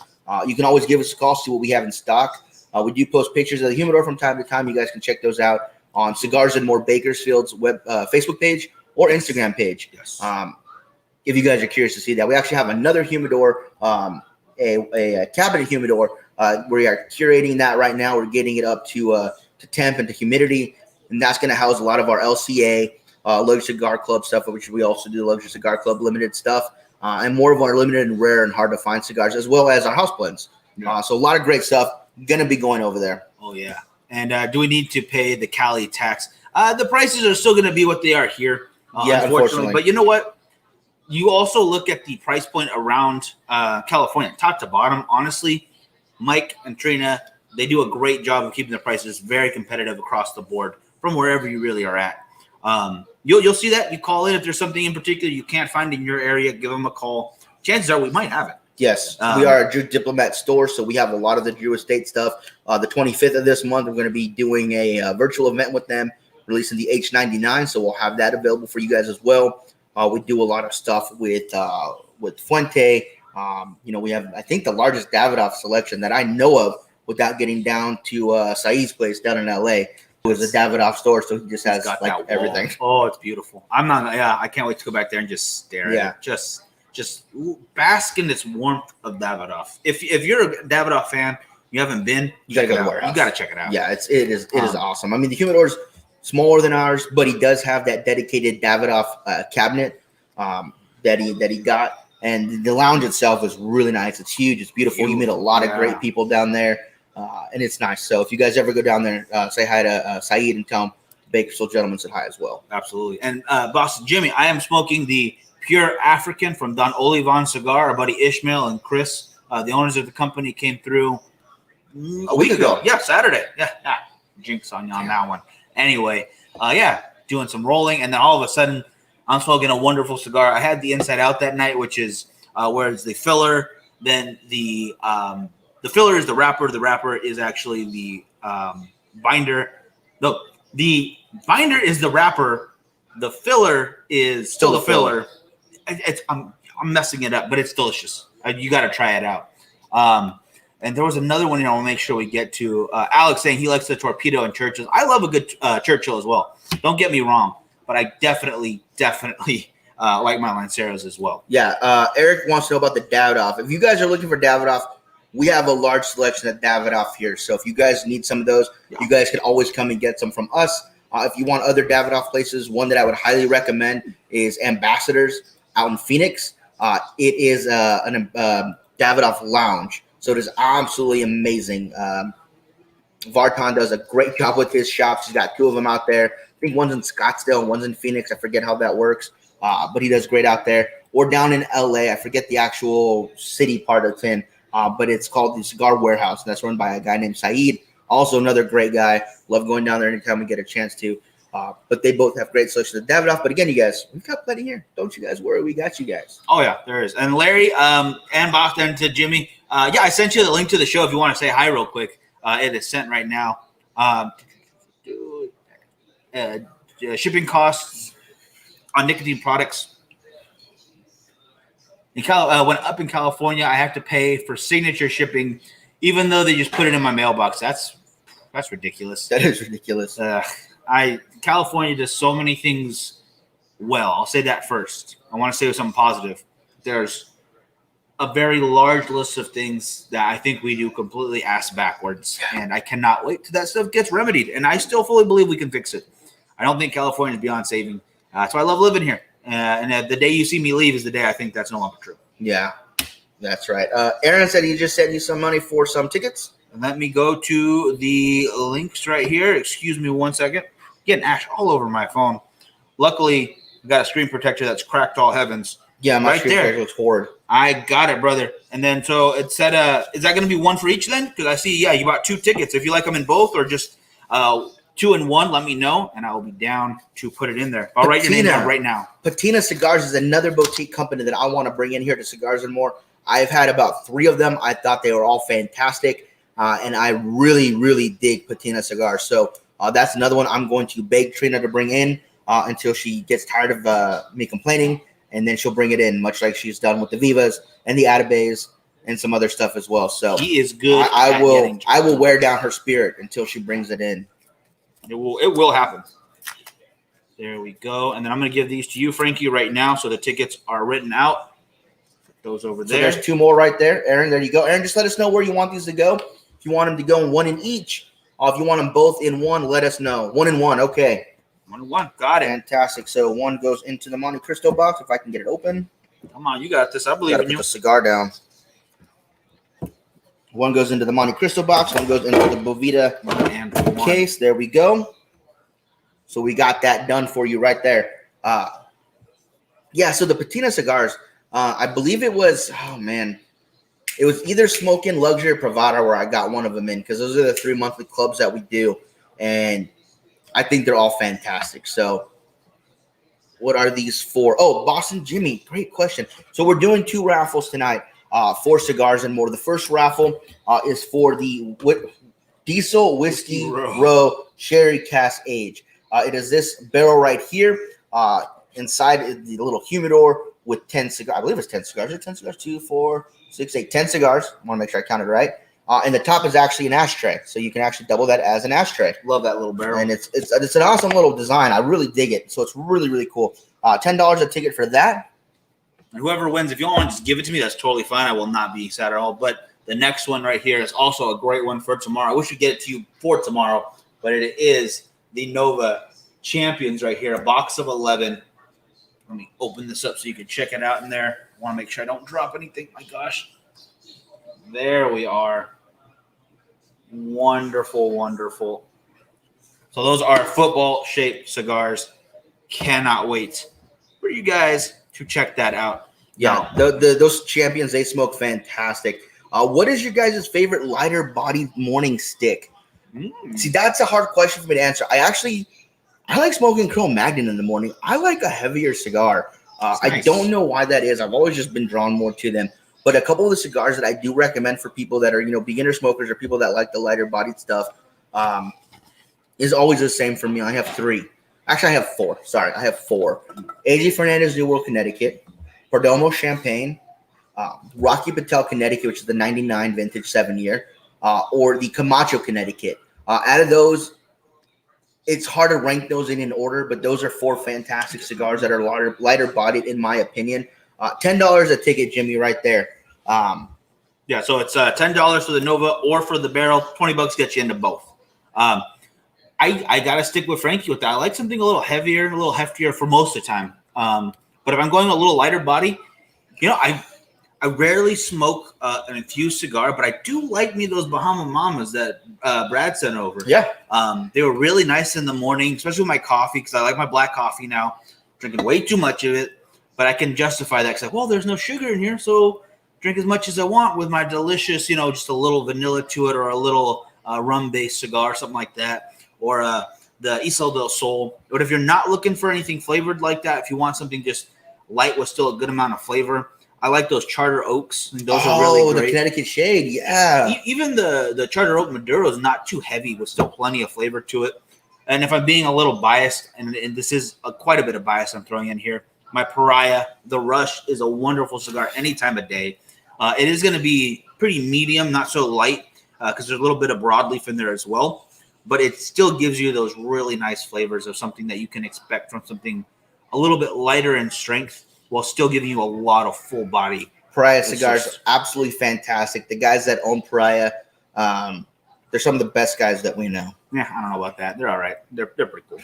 you can always give us a call, see what we have in stock. We do post pictures of the humidor from time to time. You guys can check those out on Cigars and More Bakersfield's Facebook page or Instagram page. Yes. If you guys are curious to see that. We actually have another humidor, a cabinet humidor. We are curating that right now. We're getting it up to temp and to humidity, and that's going to house a lot of our LCA, Luxury Cigar Club stuff, which we also do Luxury Cigar Club limited stuff, and more of our limited and rare and hard to find cigars, as well as our house blends. Yeah. So a lot of great stuff going to be going over there. Oh, yeah. And do we need to pay the Cali tax? The prices are still going to be what they are here, unfortunately. But you know what? You also look at the price point around California, top to bottom. Honestly, Mike and Trina, they do a great job of keeping the prices very competitive across the board from wherever you really are at. You'll see that. You call in if there's something in particular you can't find in your area, give them a call. Chances are we might have it. Yes, we are a Drew Diplomat store, so we have a lot of the Drew Estate stuff. The 25th of this month, we're going to be doing a virtual event with them, releasing the H99, so we'll have that available for you guys as well. We do a lot of stuff with Fuente. We have, I think, the largest Davidoff selection that I know of without getting down to Saeed's place down in LA. was a Davidoff store, so he just He's has got like that wall. everything. Oh, it's beautiful. I can't wait to go back there and just stare Yeah. at it. Just bask in this warmth of Davidoff. If you're a Davidoff fan, you haven't been, You gotta check go it to the out. warehouse. You gotta check it out. Yeah, it is awesome. I mean, the humidor's smaller than ours, but he does have that dedicated Davidoff cabinet that he got. And the lounge itself is really nice. It's huge. It's beautiful. You meet a lot of great people down there, and it's nice. So if you guys ever go down there, say hi to Saeed and tell him Bakersfield Gentleman said hi as well. Absolutely. And Boston Jimmy, I am smoking the Pure African from Don Olivan Cigar. Our buddy Ishmael and Chris, the owners of the company, came through a week ago. Yeah, Saturday. Yeah. Jinx on you on that one. Anyway, doing some rolling, and then all of a sudden, I'm smoking a wonderful cigar. I had the Inside Out that night, which is where it's the filler. Then the filler is the wrapper. The wrapper is actually the binder. No, the binder is the wrapper. The filler is still the filler. I'm messing it up, but it's delicious. You got to try it out. And there was another one, I want to make sure we get to. Alex saying he likes the Torpedo and Churchill. I love a good Churchill as well. Don't get me wrong, but I definitely like my Lanceros as well. Yeah, Eric wants to know about the Davidoff. If you guys are looking for Davidoff, we have a large selection of Davidoff here. So if you guys need some of those, you guys can always come and get some from us. If you want other Davidoff places, one that I would highly recommend is Ambassadors out in Phoenix. It is an Davidoff lounge. So it is absolutely amazing. Vartan does a great job with his shops. He's got two of them out there. I think one's in Scottsdale and one's in Phoenix. I forget how that works, but he does great out there. Or down in LA, I forget the actual city part it's in, but it's called the Cigar Warehouse, and that's run by a guy named Saeed. Also another great guy. Love going down there anytime we get a chance to. But they both have great selections of Davidoff. But again, you guys, we've got plenty here. Don't you guys worry. We got you guys. Oh, yeah, there is. And Larry and Boston to Jimmy, I sent you the link to the show if you want to say hi real quick. It is sent right now. Shipping costs on nicotine products. When up in California, I have to pay for signature shipping, even though they just put it in my mailbox. That's ridiculous. That is ridiculous. California does so many things well. I'll say that first. I want to say something positive. There's a very large list of things that I think we do completely ass backwards, and I cannot wait till that stuff gets remedied. And I still fully believe we can fix it. I don't think California is beyond saving. That's why I love living here. And the day you see me leave is the day I think that's no longer true. Yeah, that's right. Aaron said he just sent you some money for some tickets. And let me go to the links right here. Excuse me 1 second. Getting ash all over my phone. Luckily, I got a screen protector that's cracked all heavens. Yeah, my right screen protector looks horrid. I got it, brother. And then so it said, is that going to be one for each then? Because I see, you bought 2 tickets. If you like them in both or just 2 in 1, let me know, and I will be down to put it in there. I'll write your name down right now. Patina Cigars is another boutique company that I want to bring in here to Cigars and More. I've had about 3 of them. I thought they were all fantastic, and I really, really dig Patina Cigars. So that's another one I'm going to beg Trina to bring in until she gets tired of me complaining, and then she'll bring it in, much like she's done with the Vivas and the Atabays and some other stuff as well. So he is good. I will wear down her spirit until she brings it in. It will happen. There we go. And then I'm going to give these to you, Frankie, right now. So the tickets are written out. Put those over there. So there's 2 more right there. Aaron, there you go. Aaron, just let us know where you want these to go. If you want them to go in 1 in each, if you want them both in 1, let us know. 1 in 1. Okay. 1 in 1. Got it. Fantastic. So 1 goes into the Monte Cristo box. If I can get it open. Come on. You got this. I believe in Put you. the cigar down. 1 goes into the Monte Cristo box. 1 goes into the Bovita case. There we go. So we got that done for you right there. So the Patina cigars, I believe it was, it was either Smokin', Luxury, or Privada where I got one of them in, because those are the 3 monthly clubs that we do. And I think they're all fantastic. So what are these for? Oh, Boston Jimmy, great question. So we're doing 2 raffles tonight for Cigars and More. The first raffle is for the Diesel Whiskey Row Sherry Cask Age. It is this barrel right here. Inside the little humidor with 10 cigars. I believe it's 10 cigars. Is it 10 cigars? 2, 4, 6, 8, 10 cigars. I want to make sure I counted right. And the top is actually an ashtray, so you can actually double that as an ashtray. Love that little barrel. And it's an awesome little design. I really dig it. So it's really, really cool. $10 a ticket for that. And whoever wins, if you don't want to just give it to me, that's totally fine. I will not be sad at all. But the next one right here is also a great one for tomorrow. I wish we get it to you for tomorrow, but it is the Nova Champions right here, a box of 11. Let me open this up so you can check it out in there. I want to make sure I don't drop anything. My gosh. There we are. Wonderful, wonderful. So those are football-shaped cigars. Cannot wait for you guys to check that out. Yeah, those Champions, they smoke fantastic. What is your guys' favorite lighter bodied morning stick? See, that's a hard question for me to answer. I like smoking Cro-Magnon in the morning. I like a heavier cigar. Nice. I don't know why that is. I've always just been drawn more to them. But a couple of the cigars that I do recommend for people that are, beginner smokers or people that like the lighter bodied stuff is always the same for me. I have 3. Actually, I have 4. Sorry, I have 4. AJ Fernandez, New World, Connecticut. Perdomo Champagne. Rocky Patel, Connecticut, which is the 99 vintage 7-year. Or the Camacho, Connecticut. Out of those, it's hard to rank those in order, but those are 4 fantastic cigars that are lighter bodied, in my opinion. $10 a ticket, Jimmy, right there. Yeah, so it's $10 for the Nova or for the barrel. $20 gets you into both. I gotta stick with Frankie with that. I like something a little heavier, a little heftier for most of the time. But if I'm going a little lighter body, I rarely smoke an infused cigar, but I do like me those Bahama Mamas that Brad sent over. Yeah. They were really nice in the morning, especially with my coffee, because I like my black coffee now. Drinking way too much of it, but I can justify that because, well, there's no sugar in here, so drink as much as I want with my delicious, just a little vanilla to it or a little rum-based cigar, something like that, or the Isla del Sol. But if you're not looking for anything flavored like that, if you want something just light with still a good amount of flavor, I like those Charter Oaks. And those are really great. The Connecticut Shade, yeah. Even the Charter Oak Maduro is not too heavy with still plenty of flavor to it. And if I'm being a little biased, and this is quite a bit of bias I'm throwing in here, my Pariah, the Rush, is a wonderful cigar any time of day. It is going to be pretty medium, not so light, because there's a little bit of broadleaf in there as well. But it still gives you those really nice flavors of something that you can expect from something a little bit lighter in strength while still giving you a lot of full body. Pariah cigars are absolutely fantastic. The guys that own Pariah, they're some of the best guys that we know. Yeah, I don't know about that. They're all right. They're pretty cool.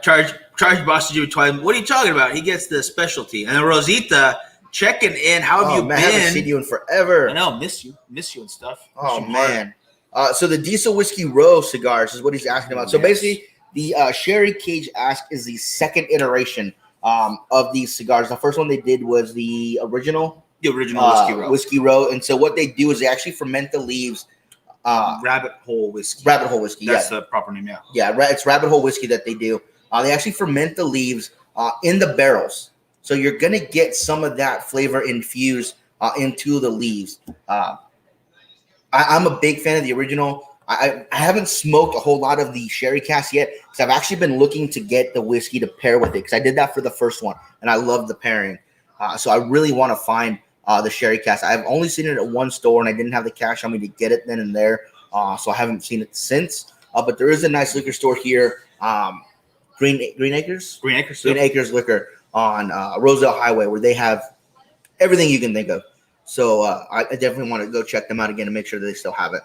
Charge Boss Jimmy Twine. What are you talking about? He gets the specialty. And Rosita checking in. How have you been? I haven't seen you in forever. I know, miss you and stuff. Oh man. So the Diesel Whiskey Row cigars is what he's asking about. So basically, the Sherry Cage Ask is the second iteration of these cigars. The first one they did was the original Whiskey Row. And so what they do is they actually ferment the leaves. Rabbit Hole Whiskey. Rabbit Hole Whiskey, That's the proper name, yeah. Yeah, it's Rabbit Hole Whiskey that they do. They actually ferment the leaves in the barrels. So you're going to get some of that flavor infused into the leaves. I'm a big fan of the original. I haven't smoked a whole lot of the Sherry Cask yet because I've actually been looking to get the whiskey to pair with it because I did that for the first one, and I love the pairing. So I really want to find the Sherry Cask. I've only seen it at one store, and I didn't have the cash on me to get it then and there, so I haven't seen it since. But there is a nice liquor store here, Green Acres Liquor on Roselle Highway, where they have everything you can think of. So I definitely want to go check them out again and make sure that they still have it.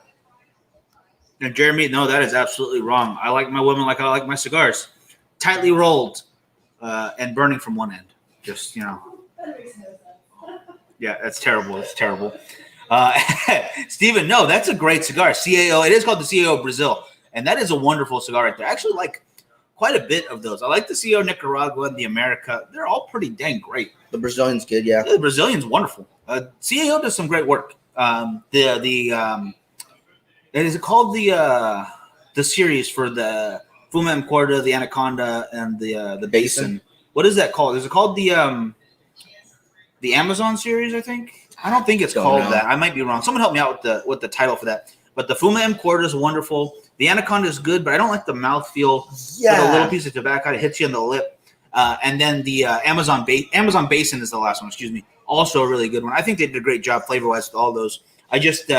And Jeremy, no, that is absolutely wrong. I like my women like I like my cigars, tightly rolled and burning from one end. Just yeah, that's terrible. It's terrible. Steven, no, that's a great cigar. CAO. It is called the CAO Brazil, and that is a wonderful cigar right there. I actually like quite a bit of those. I like the CAO Nicaragua and the America. They're all pretty dang great. The Brazilian's good, yeah. The Brazilian's wonderful. CAO does some great work. Is it called the series for the Fuma M. Corda, the Anaconda, and the Basin? What is that called? Is it called the Amazon series? I think. I don't think it's called that. I might be wrong. Someone help me out with the title for that. But the Fuma M. Corda is wonderful. The Anaconda is good, but I don't like the mouthfeel. Yeah. With a little piece of tobacco, it hits you in the lip. And then the Amazon Basin is the last one. Excuse me. Also a really good one. I think they did a great job flavor-wise with all those. I just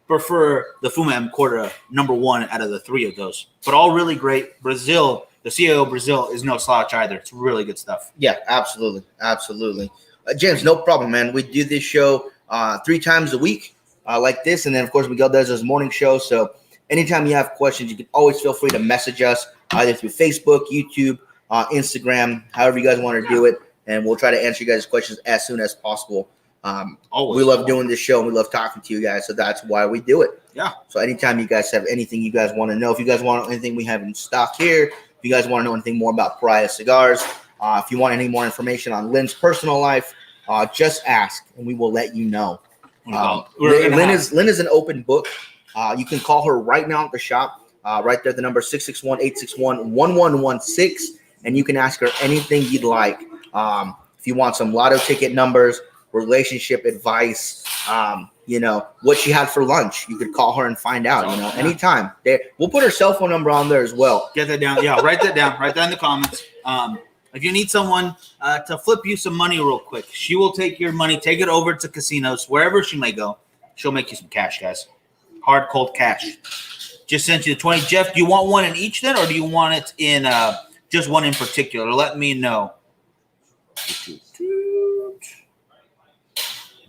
prefer the Fuma M Corda #1 out of the 3 of those. But all really great. Brazil, the CAO Brazil is no slouch either. It's really good stuff. Yeah, absolutely. Absolutely. James, no problem, man. We do this show 3 times a week like this. And then, of course, Miguel does his morning show. So anytime you have questions, you can always feel free to message us either through Facebook, YouTube, Instagram, however you guys want to do it. And we'll try to answer you guys' questions as soon as possible. Always. We love doing this show and we love talking to you guys. So that's why we do it. Yeah. So anytime you guys have anything you guys want to know, if you guys want anything we have in stock here, if you guys want to know anything more about Pariah Cigars, if you want any more information on Lynn's personal life, just ask and we will let you know. Lynn is an open book. You can call her right now at the shop. Right there, the number 661-861-1116. And you can ask her anything you'd like. If you want some lotto ticket numbers, relationship advice, what she had for lunch, you could call her and find out, anytime. We'll put her cell phone number on there as well. Get that down. Yeah, write that down. Write that in the comments. If you need someone to flip you some money real quick, she will take your money, take it over to casinos, wherever she may go. She'll make you some cash, guys. Hard, cold cash. Just sent you the 20. Jeff, do you want one in each then, or do you want it in just one in particular? Let me know.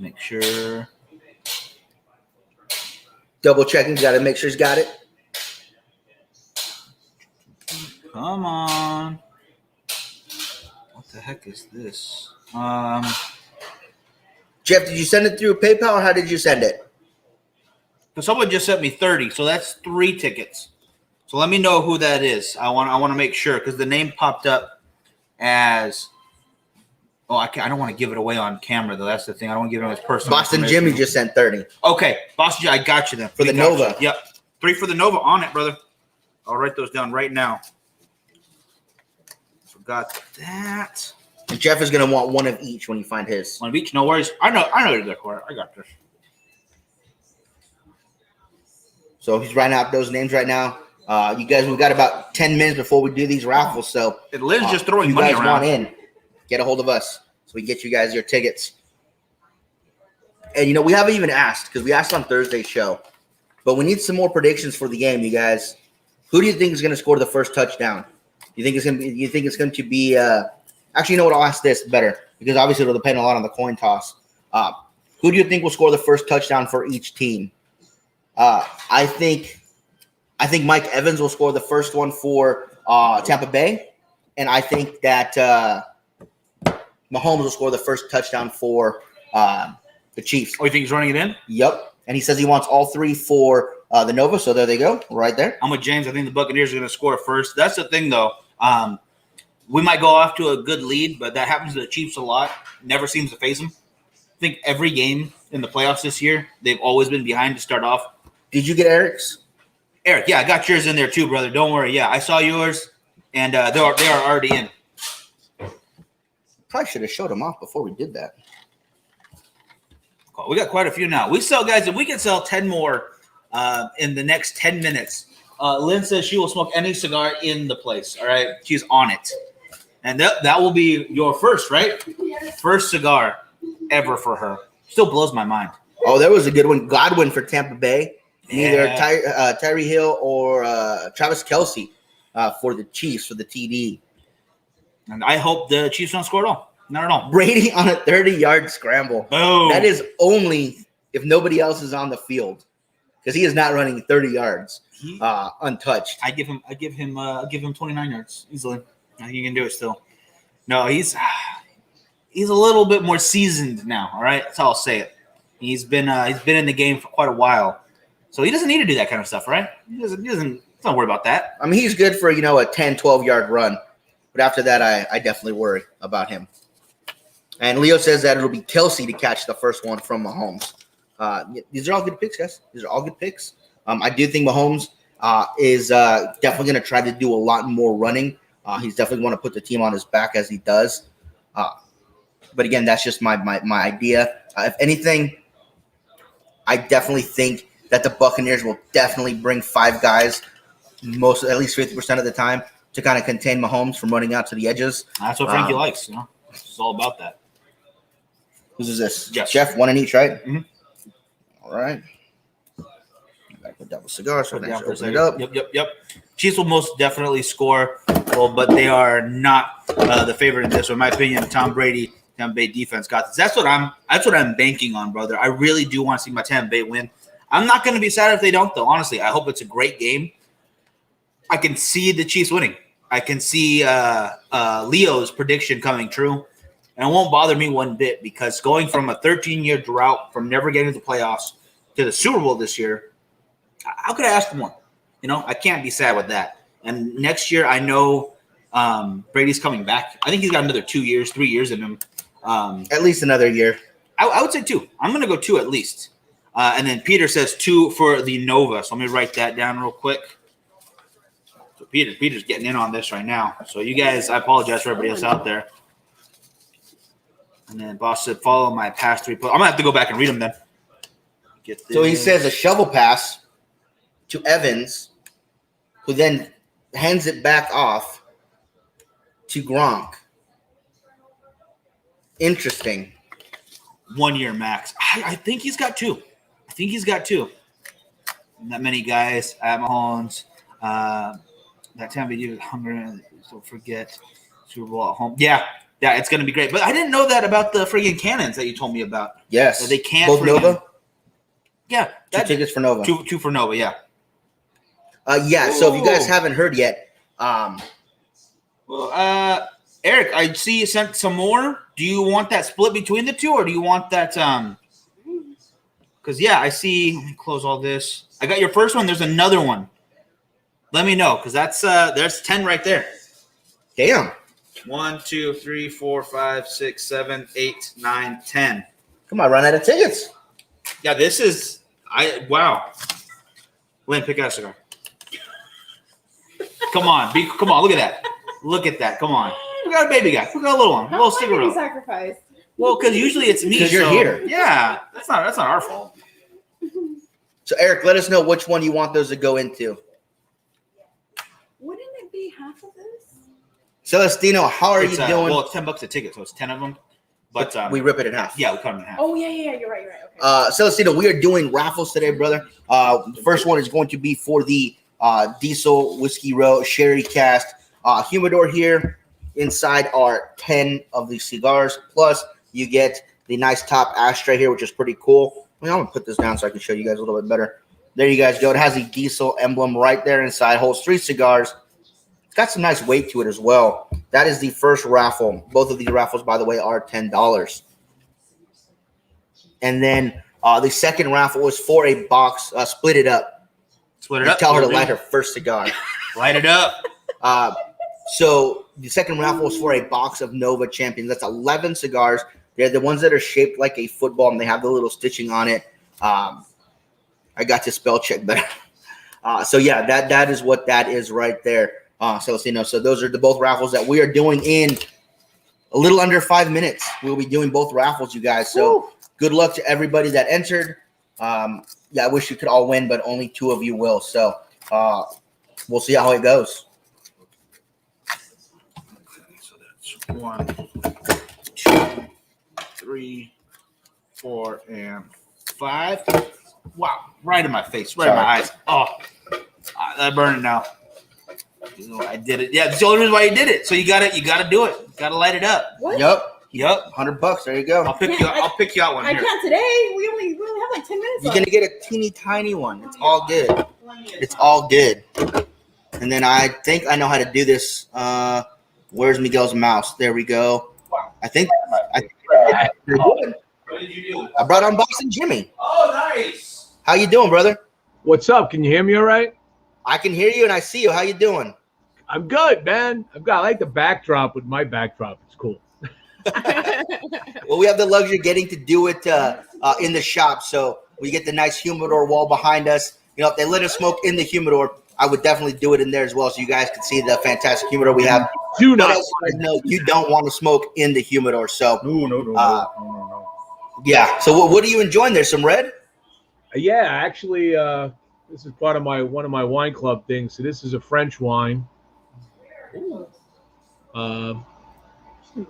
Make sure. Double checking. Got to make sure he's got it. Come on. What the heck is this? Jeff, did you send it through PayPal or how did you send it? So someone just sent me 30, so that's 3 tickets. So let me know who that is. I want to make sure because the name popped up as. Oh, I don't want to give it away on camera though. That's the thing. I don't want to give it his personal. Boston Jimmy just sent 30. Okay, Boston Jimmy, I got you then for the Nova. Yep, 3 for the Nova on it, brother. I'll write those down right now. Forgot that. And Jeff is gonna want one of each when you find his. One of each, no worries. I know you're there for it. I got this. So he's writing out those names right now. You guys, we've got about 10 minutes before we do these raffles. So and Lynn's just throwing you money guys around. Want in, get a hold of us so we get you guys your tickets. And we haven't even asked because we asked on Thursday's show, but we need some more predictions for the game, you guys. Who do you think is going to score the first touchdown? You think it's going to be? Actually, you know what? I'll ask this better because obviously it'll depend a lot on the coin toss. Who do you think will score the first touchdown for each team? I think Mike Evans will score the first one for Tampa Bay, and I think that Mahomes will score the first touchdown for the Chiefs. Oh, you think he's running it in? Yep, and he says he wants all 3 for the Nova. So there they go, right there. I'm with James. I think the Buccaneers are going to score first. That's the thing, though. We might go off to a good lead, but that happens to the Chiefs a lot. Never seems to phase them. I think every game in the playoffs this year, they've always been behind to start off. Did you get Eric's? Eric, yeah, I got yours in there too, brother. Don't worry. Yeah, I saw yours, and they are already in. Probably should have showed them off before we did that. Cool. We got quite a few now. We sell, guys, if we can sell 10 more in the next 10 minutes. Lynn says she will smoke any cigar in the place. All right, she's on it. And that will be your first, right? Yes. First cigar ever for her. Still blows my mind. Oh, that was a good one. Godwin for Tampa Bay. Either Yeah. Tyree Hill or Travis Kelce for the Chiefs for the TD. And I hope the Chiefs don't score at all. Not at all. Brady on a 30-yard scramble. Boom. That is only if nobody else is on the field because he is not running 30 yards untouched. I give him 29 yards easily. I think he can do it still. No, he's a little bit more seasoned now. All right, that's how I'll say it. He's been in the game for quite a while, so he doesn't need to do that kind of stuff, right? He doesn't. Don't worry about that. I mean, he's good for a 10, 12-yard run, but after that, I definitely worry about him. And Leo says that it'll be Kelce to catch the first one from Mahomes. These are all good picks, guys. These are all good picks. I do think Mahomes is definitely going to try to do a lot more running. He's definitely going to put the team on his back as he does. But again, that's just my idea. If anything, I definitely think that the Buccaneers will definitely bring 5 guys, at least 50% of the time, to kind of contain Mahomes from running out to the edges. That's what Frankie likes. It's all about that. Whose is this? Jeff. Jeff, one in each, right? Mhm. All right. Gotta put that with cigars. So Put it down next, for a open it second. up. Yep. Chiefs will most definitely score, well, but they are not the favorite in this. In my opinion, Tom Brady, Tampa Bay defense got this. That's what I'm banking on, brother. I really do want to see my Tampa Bay win. I'm not going to be sad if they don't, though. Honestly, I hope it's a great game. I can see the Chiefs winning. I can see Leo's prediction coming true, and it won't bother me one bit because going from a 13-year drought from never getting to the playoffs to the Super Bowl this year, how could I ask for more? I can't be sad with that. And next year, I know Brady's coming back. I think he's got another 2 years, 3 years in him. At least another year. I would say 2. I'm going to go 2 at least. And then Peter says 2 for the Nova. So let me write that down real quick. So Peter's getting in on this right now. So you guys, I apologize for everybody else out there. And then Boss said, follow my past 3 plays. I'm going to have to go back and read them then. So he says a shovel pass to Evans, who then hands it back off to Gronk. Interesting. 1 year max. I think he's got 2. Not many guys. Mahomes. That time we do hunger. Don't forget Super Bowl at home. Yeah, it's going to be great. But I didn't know that about the friggin' cannons that you told me about. Yes. That they can't. Both Nova? Yeah. 2 tickets for Nova. Two for Nova, yeah. So if you guys haven't heard yet, Eric, I see you sent some more. Do you want that split between the 2, or do you want that? Because I see. Let me close all this. I got your first one. There's another one. Let me know, because there's 10 right there. Damn. 1, 2, 3, 4, 5, 6, 7, 8, 9, 10. Come on, run out of tickets. Yeah, this is wow. Lynn, pick out a cigar. Come on, look at that. Look at that. Come on. We got a baby guy. We got a little one. A little How cigarette. sacrificed? Well, because usually it's me. Because you're here. Yeah, that's not our fault. So Eric, let us know which one you want those to go into. Wouldn't it be half of this? Celestino, how are you doing? Well, it's $10 a ticket, so it's 10 of them. But we rip it in half. Yeah, we cut them in half. Oh yeah, you're right. Okay. Celestino, we are doing raffles today, brother. The first one is going to be for the Diesel Whiskey Row Sherry Cast humidor here. Inside are 10 of the cigars. Plus, you get the nice top ashtray here, which is pretty cool. I'm going to put this down so I can show you guys a little bit better. There you guys go. It has the Diesel emblem right there inside. Holds 3 cigars. It's got some nice weight to it as well. That is the first raffle. Both of these raffles, by the way, are $10. And then the second raffle was for a box. Split it up. Split it up. Tell her to light her first cigar. Light it up. So the second raffle was for a box of Nova Champions. That's 11 cigars. They're the ones that are shaped like a football, and they have the little stitching on it. I got to spell check better. So yeah, that is what that is right there. So those are the both raffles that we are doing in a little under 5 minutes. We'll be doing both raffles, you guys. So good luck to everybody that entered. I wish you could all win, but only 2 of you will. So we'll see how it goes. So that's 1, 2, 3, 4, and 5. Wow, right in my face, right in my eyes. Oh, that burning now. I did it. Yeah, that's the only reason why you did it. So you got to do it. You got to light it up. What? Yep. $100. There you go. I'll pick you out one I here. can't today. We only have like 10 minutes. You're gonna get a teeny tiny one. It's all good. It's all good. And then I think I know how to do this. Where's Miguel's mouse? There we go. I think What did you do? I brought on Boxing Jimmy. Oh, nice. How you doing, brother? What's up? Can you hear me all right? I can hear you and I see you. How you doing? I'm good, man. I like the backdrop with my backdrop. It's cool. Well, we have the luxury of getting to do it in the shop. So we get the nice humidor wall behind us. You know, if they let us smoke in the humidor, I would definitely do it in there as well, so you guys can see the fantastic humidor we have. Do not. No, you don't want to smoke in the humidor. So No. yeah. So what are you enjoying there? Some red? Yeah, actually, this is part of one of my wine club things. So this is a French wine.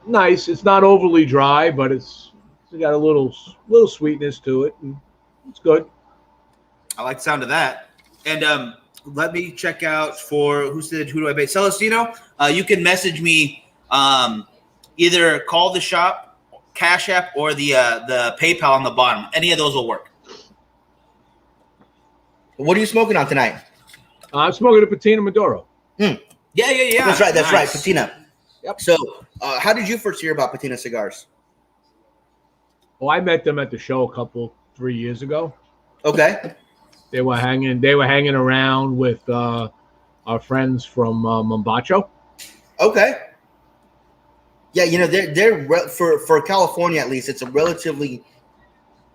Nice. It's not overly dry, but it's got a little sweetness to it. And It's good. I like the sound of that. And let me check out for who do I pay? Celestino, you can message me either call the shop, Cash App, or the PayPal on the bottom. Any of those will work. What are you smoking on tonight? I'm smoking a Patina Maduro. Yeah. That's right. That's right. Nice. Patina. Yep. So, how did you first hear about Patina cigars? Well, I met them at the show 3 years ago. Okay. They were hanging around with our friends from Mombacho. Okay. Yeah, you know, for California at least, it's a relatively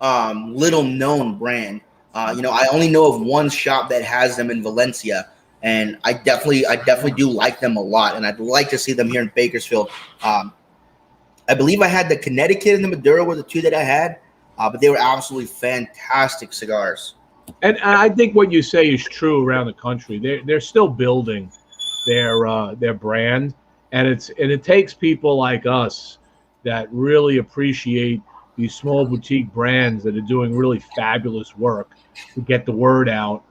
little known brand. You know, I only know of one shop that has them in Valencia, and I definitely do like them a lot, and I'd like to see them here in Bakersfield. I believe I had the Connecticut and the Maduro were the two that I had, but they were absolutely fantastic cigars. And I think what you say is true around the country. They're still building their brand, and it takes people like us that really appreciate these small boutique brands that are doing really fabulous work to get the word out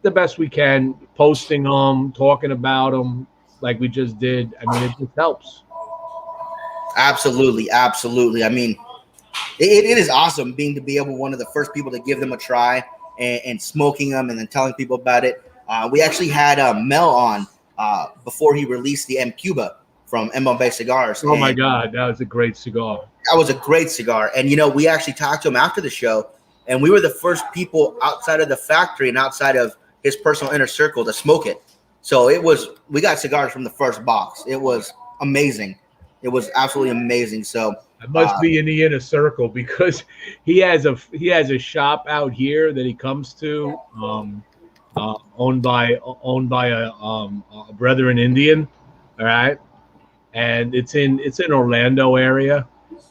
the best we can, posting them, talking about them like we just did. I mean, it just helps. Absolutely. I mean, it is awesome to be able one of the first people to give them a try and smoking them and then telling people about it. We actually had Mel on before he released the M Cuba from M. Bombay Cigars. Oh my God, that was a great cigar. That was a great cigar. And, you know, we actually talked to him after the show, and we were the first people outside of the factory and outside of his personal inner circle to smoke it. So we got cigars from the first box. It was amazing. It was absolutely amazing. So I must be in the inner circle because he has a shop out here that he comes to, owned by a Brethren Indian, all right, and it's in Orlando area.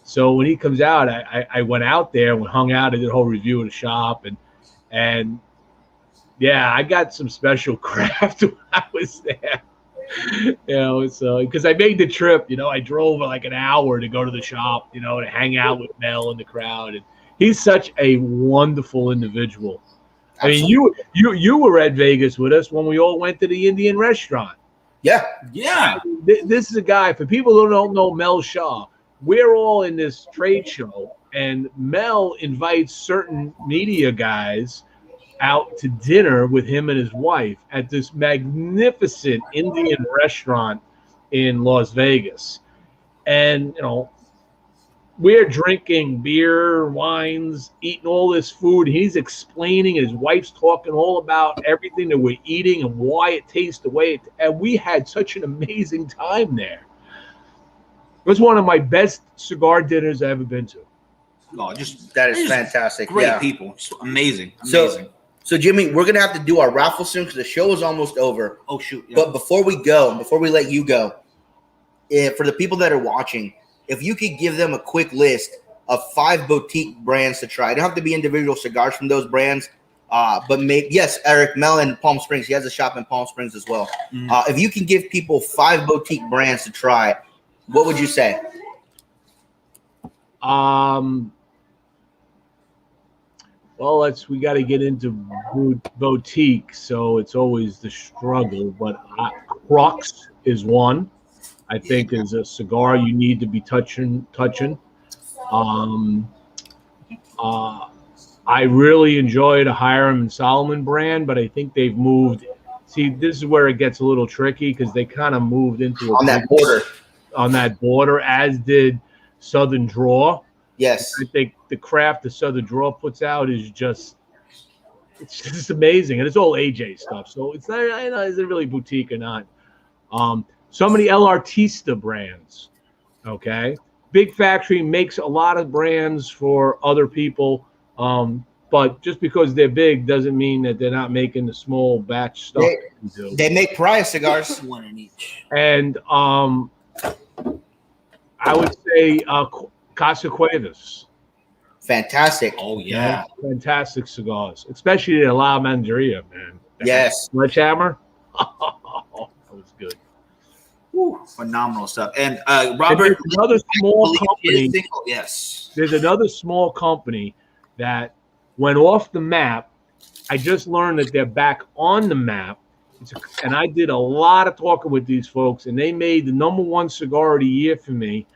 So when he comes out, I went out there and we hung out. I did a whole review of the shop and yeah, I got some special craft when I was there. You know, so because I made the trip, you know, I drove like an hour to go to the shop, you know, to hang out with Mel in the crowd, and he's such a wonderful individual. Absolutely. I mean, you were at Vegas with us when we all went to the Indian restaurant. Yeah. This is a guy, for people who don't know Mel Shaw, we're all in this trade show, and Mel invites certain media guys out to dinner with him and his wife at this magnificent Indian restaurant in Las Vegas. And, you know, we're drinking beer, wines, eating all this food. He's explaining, his wife's talking all about everything that we're eating and why it tastes the way it, and we had such an amazing time there. It was one of my best cigar dinners I've ever been to. Oh, that is fantastic. Great people. Just amazing. So Jimmy, we're gonna have to do our raffle soon because the show is almost over. Oh shoot! Yeah. But before we let you go, for the people that are watching, if you could give them a quick list of 5 boutique brands to try. It don't have to be individual cigars from those brands, but yes, Eric Mel in Palm Springs. He has a shop in Palm Springs as well. If you can give people 5 boutique brands to try, what would you say? Well, we got to get into boutique, so it's always the struggle. But Crux is one, I think, is a cigar you need to be touching. I really enjoyed a Hiram and Solomon brand, but I think they've moved. See, this is where it gets a little tricky because they kind of moved into on that border, as did Southern Draw. Yes, I think the craft the Southern Draw puts out is just amazing, and it's all AJ stuff. So it's not, I know, is it really boutique or not? So many El Artista brands. Okay, Big Factory makes a lot of brands for other people, but just because they're big doesn't mean that they're not making the small batch stuff. They make Pariah cigars, one in each, and I would say Casa Cuevas. Fantastic. Oh yeah, fantastic cigars, especially the La Mandaria, man. Yes, Sledgehammer. That was good. Woo, phenomenal stuff. And Robert, another small company. Yes, there's another small company that went off the map. I just learned that they're back on the map. And I did a lot of talking with these folks, and they made the #1 cigar of the year for me,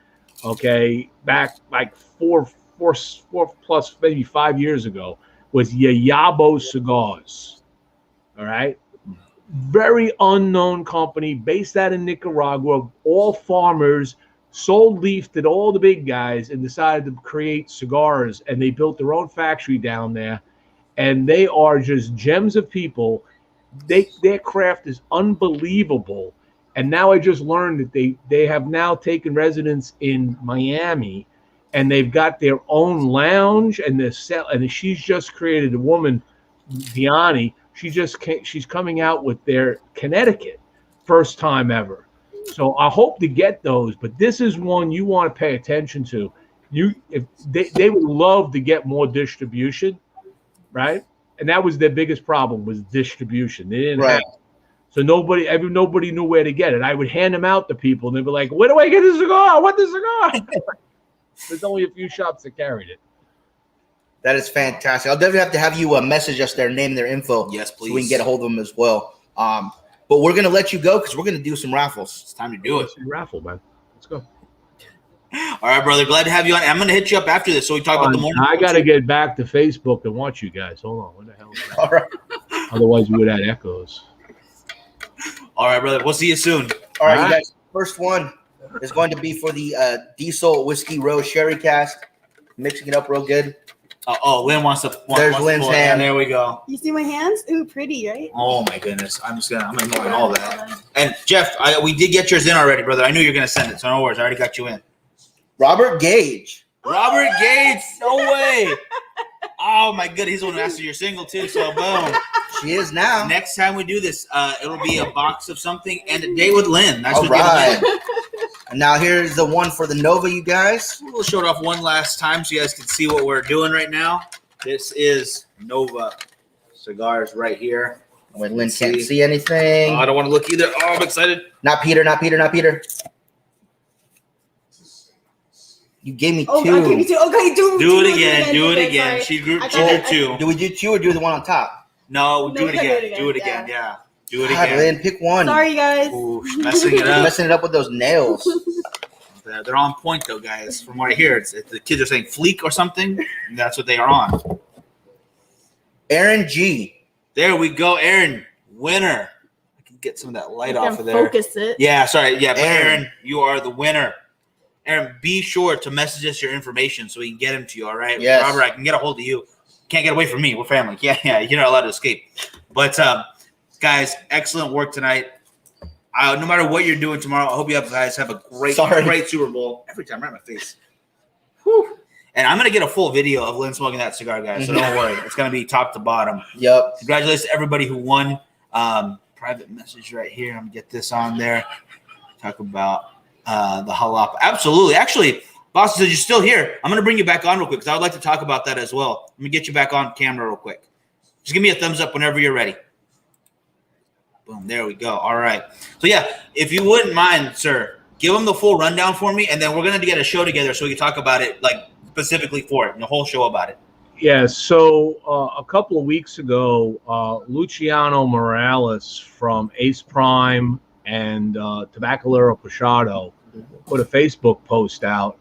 okay, back like four plus, maybe 5 years ago, was Yayabo Cigars. All right. Very unknown company based out of Nicaragua, all farmers, sold leaf to all the big guys and decided to create cigars, and they built their own factory down there, and they are just gems of people. Their craft is unbelievable. And now I just learned that they have now taken residence in Miami, and they've got their own lounge, and she's just created a woman, Diani. She's coming out with their Connecticut, first time ever. So I hope to get those, but this is one you want to pay attention to. If they would love to get more distribution, right? And that was their biggest problem, was distribution. They didn't have it. So nobody knew where to get it. I would hand them out to people, and they'd be like, "Where do I get this cigar? I want this cigar." There's only a few shops that carried it. That is fantastic. I'll definitely have to have you message us their name, their info. Yes, please. So we can get a hold of them as well. But we're going to let you go because we're going to do some raffles. It's time to do it. Raffle, man. Let's go. All right, brother. Glad to have you on. I'm going to hit you up after this so we talk about the morning. I got to get back to Facebook and watch you guys. Hold on. What the hell is that? All right. Otherwise, we would have echoes. All right, brother. We'll see you soon. All right, you guys. First one is going to be for the Diesel Whiskey Rose Sherry Cask. Mixing it up real good. Lynn wants to. There's Lynn's hand. There we go. You see my hands? Ooh, pretty, right? Oh my goodness! I'm ignoring all that. And Jeff, we did get yours in already, brother. I knew you were gonna send it, so no worries. I already got you in. Robert Gage. Robert Gates, no way. Oh my goodness, he's the one who asked if you're single too. So boom. She is now. Next time we do this, it'll be a box of something and a date with Lynn. That's all what right. And now here's the one for the Nova, you guys. We'll show it off one last time so you guys can see what we're doing right now. This is Nova cigars right here. When Lynn can't see anything. I don't want to look either. Oh, I'm excited. Not Peter. You gave me two. I gave you two. Okay, do it again. Sorry. She drew two. Do we do two or do the one on top? No, do it again. Do it again. Yeah. Do it again. Lynn, pick one. Sorry, guys. Ooh, she's messing it You're up. messing it up with those nails. They're on point, though, guys. From what I hear, the kids are saying fleek or something. And that's what they are on. Aaron G. There we go, Aaron. Winner. I can get some of that light off of there. Focus it. Yeah, sorry. Yeah, but Aaron, you are the winner. Aaron, be sure to message us your information so we can get them to you, all right? Yes. Robert, I can get a hold of you. Can't get away from me. We're family. Yeah, you're not allowed to escape. But, guys, excellent work tonight. No matter what you're doing tomorrow, I hope you guys have a great Super Bowl. Every time, right in my face. Whew. And I'm going to get a full video of Lynn smoking that cigar, guys, so don't worry. It's going to be top to bottom. Yep. Congratulations to everybody who won. Private message right here. I'm going to get this on there. Talk about the jalapa. Absolutely. Actually, Boss says you're still here. I'm going to bring you back on real quick because I would like to talk about that as well. Let me get you back on camera real quick. Just give me a thumbs up whenever you're ready. Boom. There we go. All right. So, yeah, if you wouldn't mind, sir, give them the full rundown for me, and then we're going to get a show together so we can talk about it, like, specifically for it, and the whole show about it. Yeah, so a couple of weeks ago, Luciano Morales from Ace Prime and Tabacalero Pashado put a Facebook post out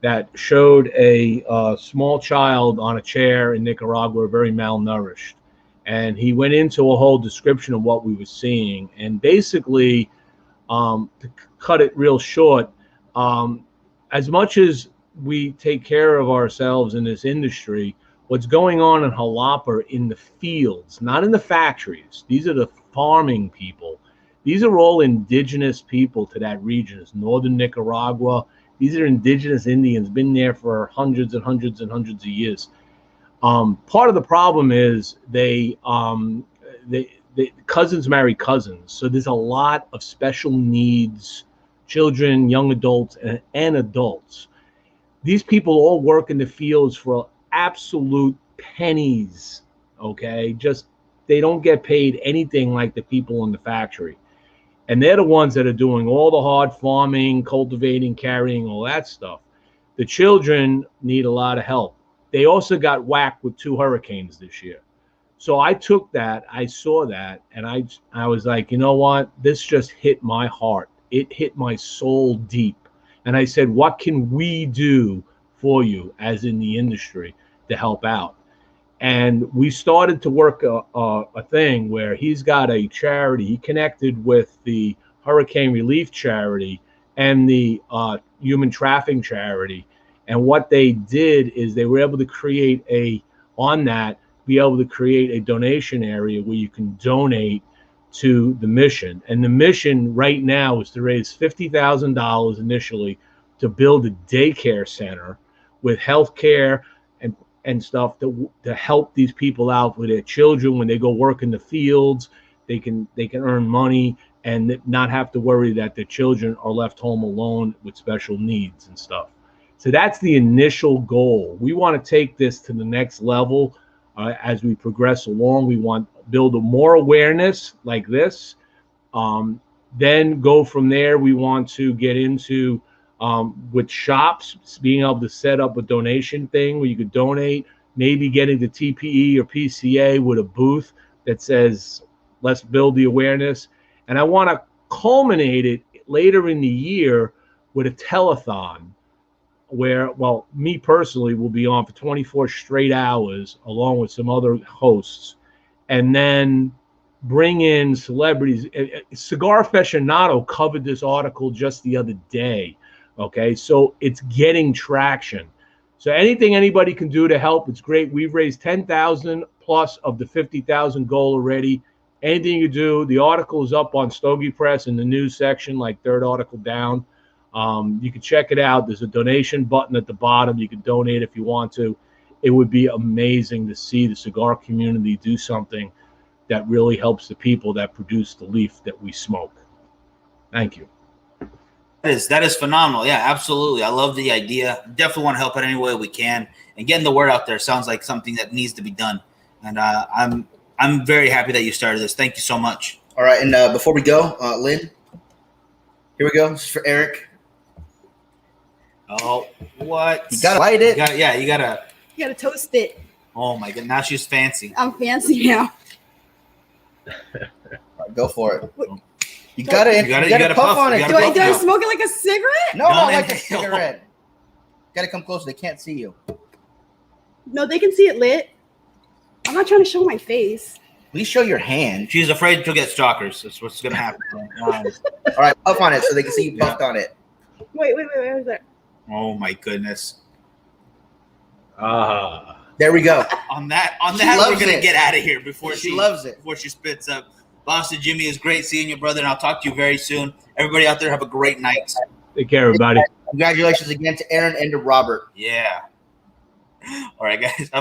that showed a small child on a chair in Nicaragua, very malnourished. And he went into a whole description of what we were seeing. And basically, to cut it real short, as much as we take care of ourselves in this industry, what's going on in Jalapa in the fields, not in the factories. These are the farming people. These are all indigenous people to that region. It's northern Nicaragua. These are indigenous Indians, been there for hundreds and hundreds and hundreds of years. Part of the problem is they cousins marry cousins. So there's a lot of special needs, children, young adults, and adults. These people all work in the fields for absolute pennies, okay? Just, they don't get paid anything like the people in the factory. And they're the ones that are doing all the hard farming, cultivating, carrying, all that stuff. The children need a lot of help. they also got whacked with 2 hurricanes this year. So I took that, I saw that, and I was like, you know what? This just hit my heart. It hit my soul deep. And I said, what can we do for you as in the industry to help out? And we started to work a thing where he's got a charity. He connected with the Hurricane Relief Charity and the Human Trafficking Charity. And what they did is they were able to create be able to create a donation area where you can donate to the mission. And the mission right now is to raise $50,000 initially to build a daycare center with healthcare and stuff to help these people out with their children when they go work in the fields. They can earn money and not have to worry that their children are left home alone with special needs and stuff. So that's the initial goal. We want to take this to the next level as we progress along. We want to build more awareness like this. Then go from there. We want to get into with shops, being able to set up a donation thing where you could donate, maybe getting the TPE or PCA with a booth that says, let's build the awareness. And I want to culminate it later in the year with a telethon where, well, me personally will be on for 24 straight hours along with some other hosts, and then bring in celebrities. Cigar Aficionado covered this article just the other day. Okay, so it's getting traction. So anything anybody can do to help, it's great. We've raised 10,000 plus of the 50,000 goal already. Anything you do, the article is up on Stogie Press in the news section, like third article down. You can check it out. There's a donation button at the bottom. You can donate if you want to. It would be amazing to see the cigar community do something that really helps the people that produce the leaf that we smoke. Thank you. That is phenomenal. Yeah, absolutely. I love the idea. Definitely want to help out any way we can. And getting the word out there sounds like something that needs to be done. And I'm very happy that you started this. Thank you so much. All right, and before we go, Lynn, here we go. This is for Eric. Oh, what? You gotta light it. You gotta. You gotta toast it. Oh my god! Now she's fancy. I'm fancy now. All right, go for it. You You gotta puff on it. You Do gotta I puff. smoke it like a cigarette? No, No, like a inhale. cigarette. Gotta come closer. They can't see you. No, they can see it lit. I'm not trying to show my face. Please show your hand. She's afraid she'll get stalkers. That's what's gonna happen. All right, puff on it so they can see you puffed on it. Wait, where is that? Oh my goodness. There we go. On that, She we're loves gonna it. get out of here before She loves it. Before she spits up. Boston Jimmy, is great seeing you, brother, and I'll talk to you very soon. Everybody out there, have a great night. Take care, everybody. Congratulations again to Aaron and to Robert. Yeah. All right, guys. Have a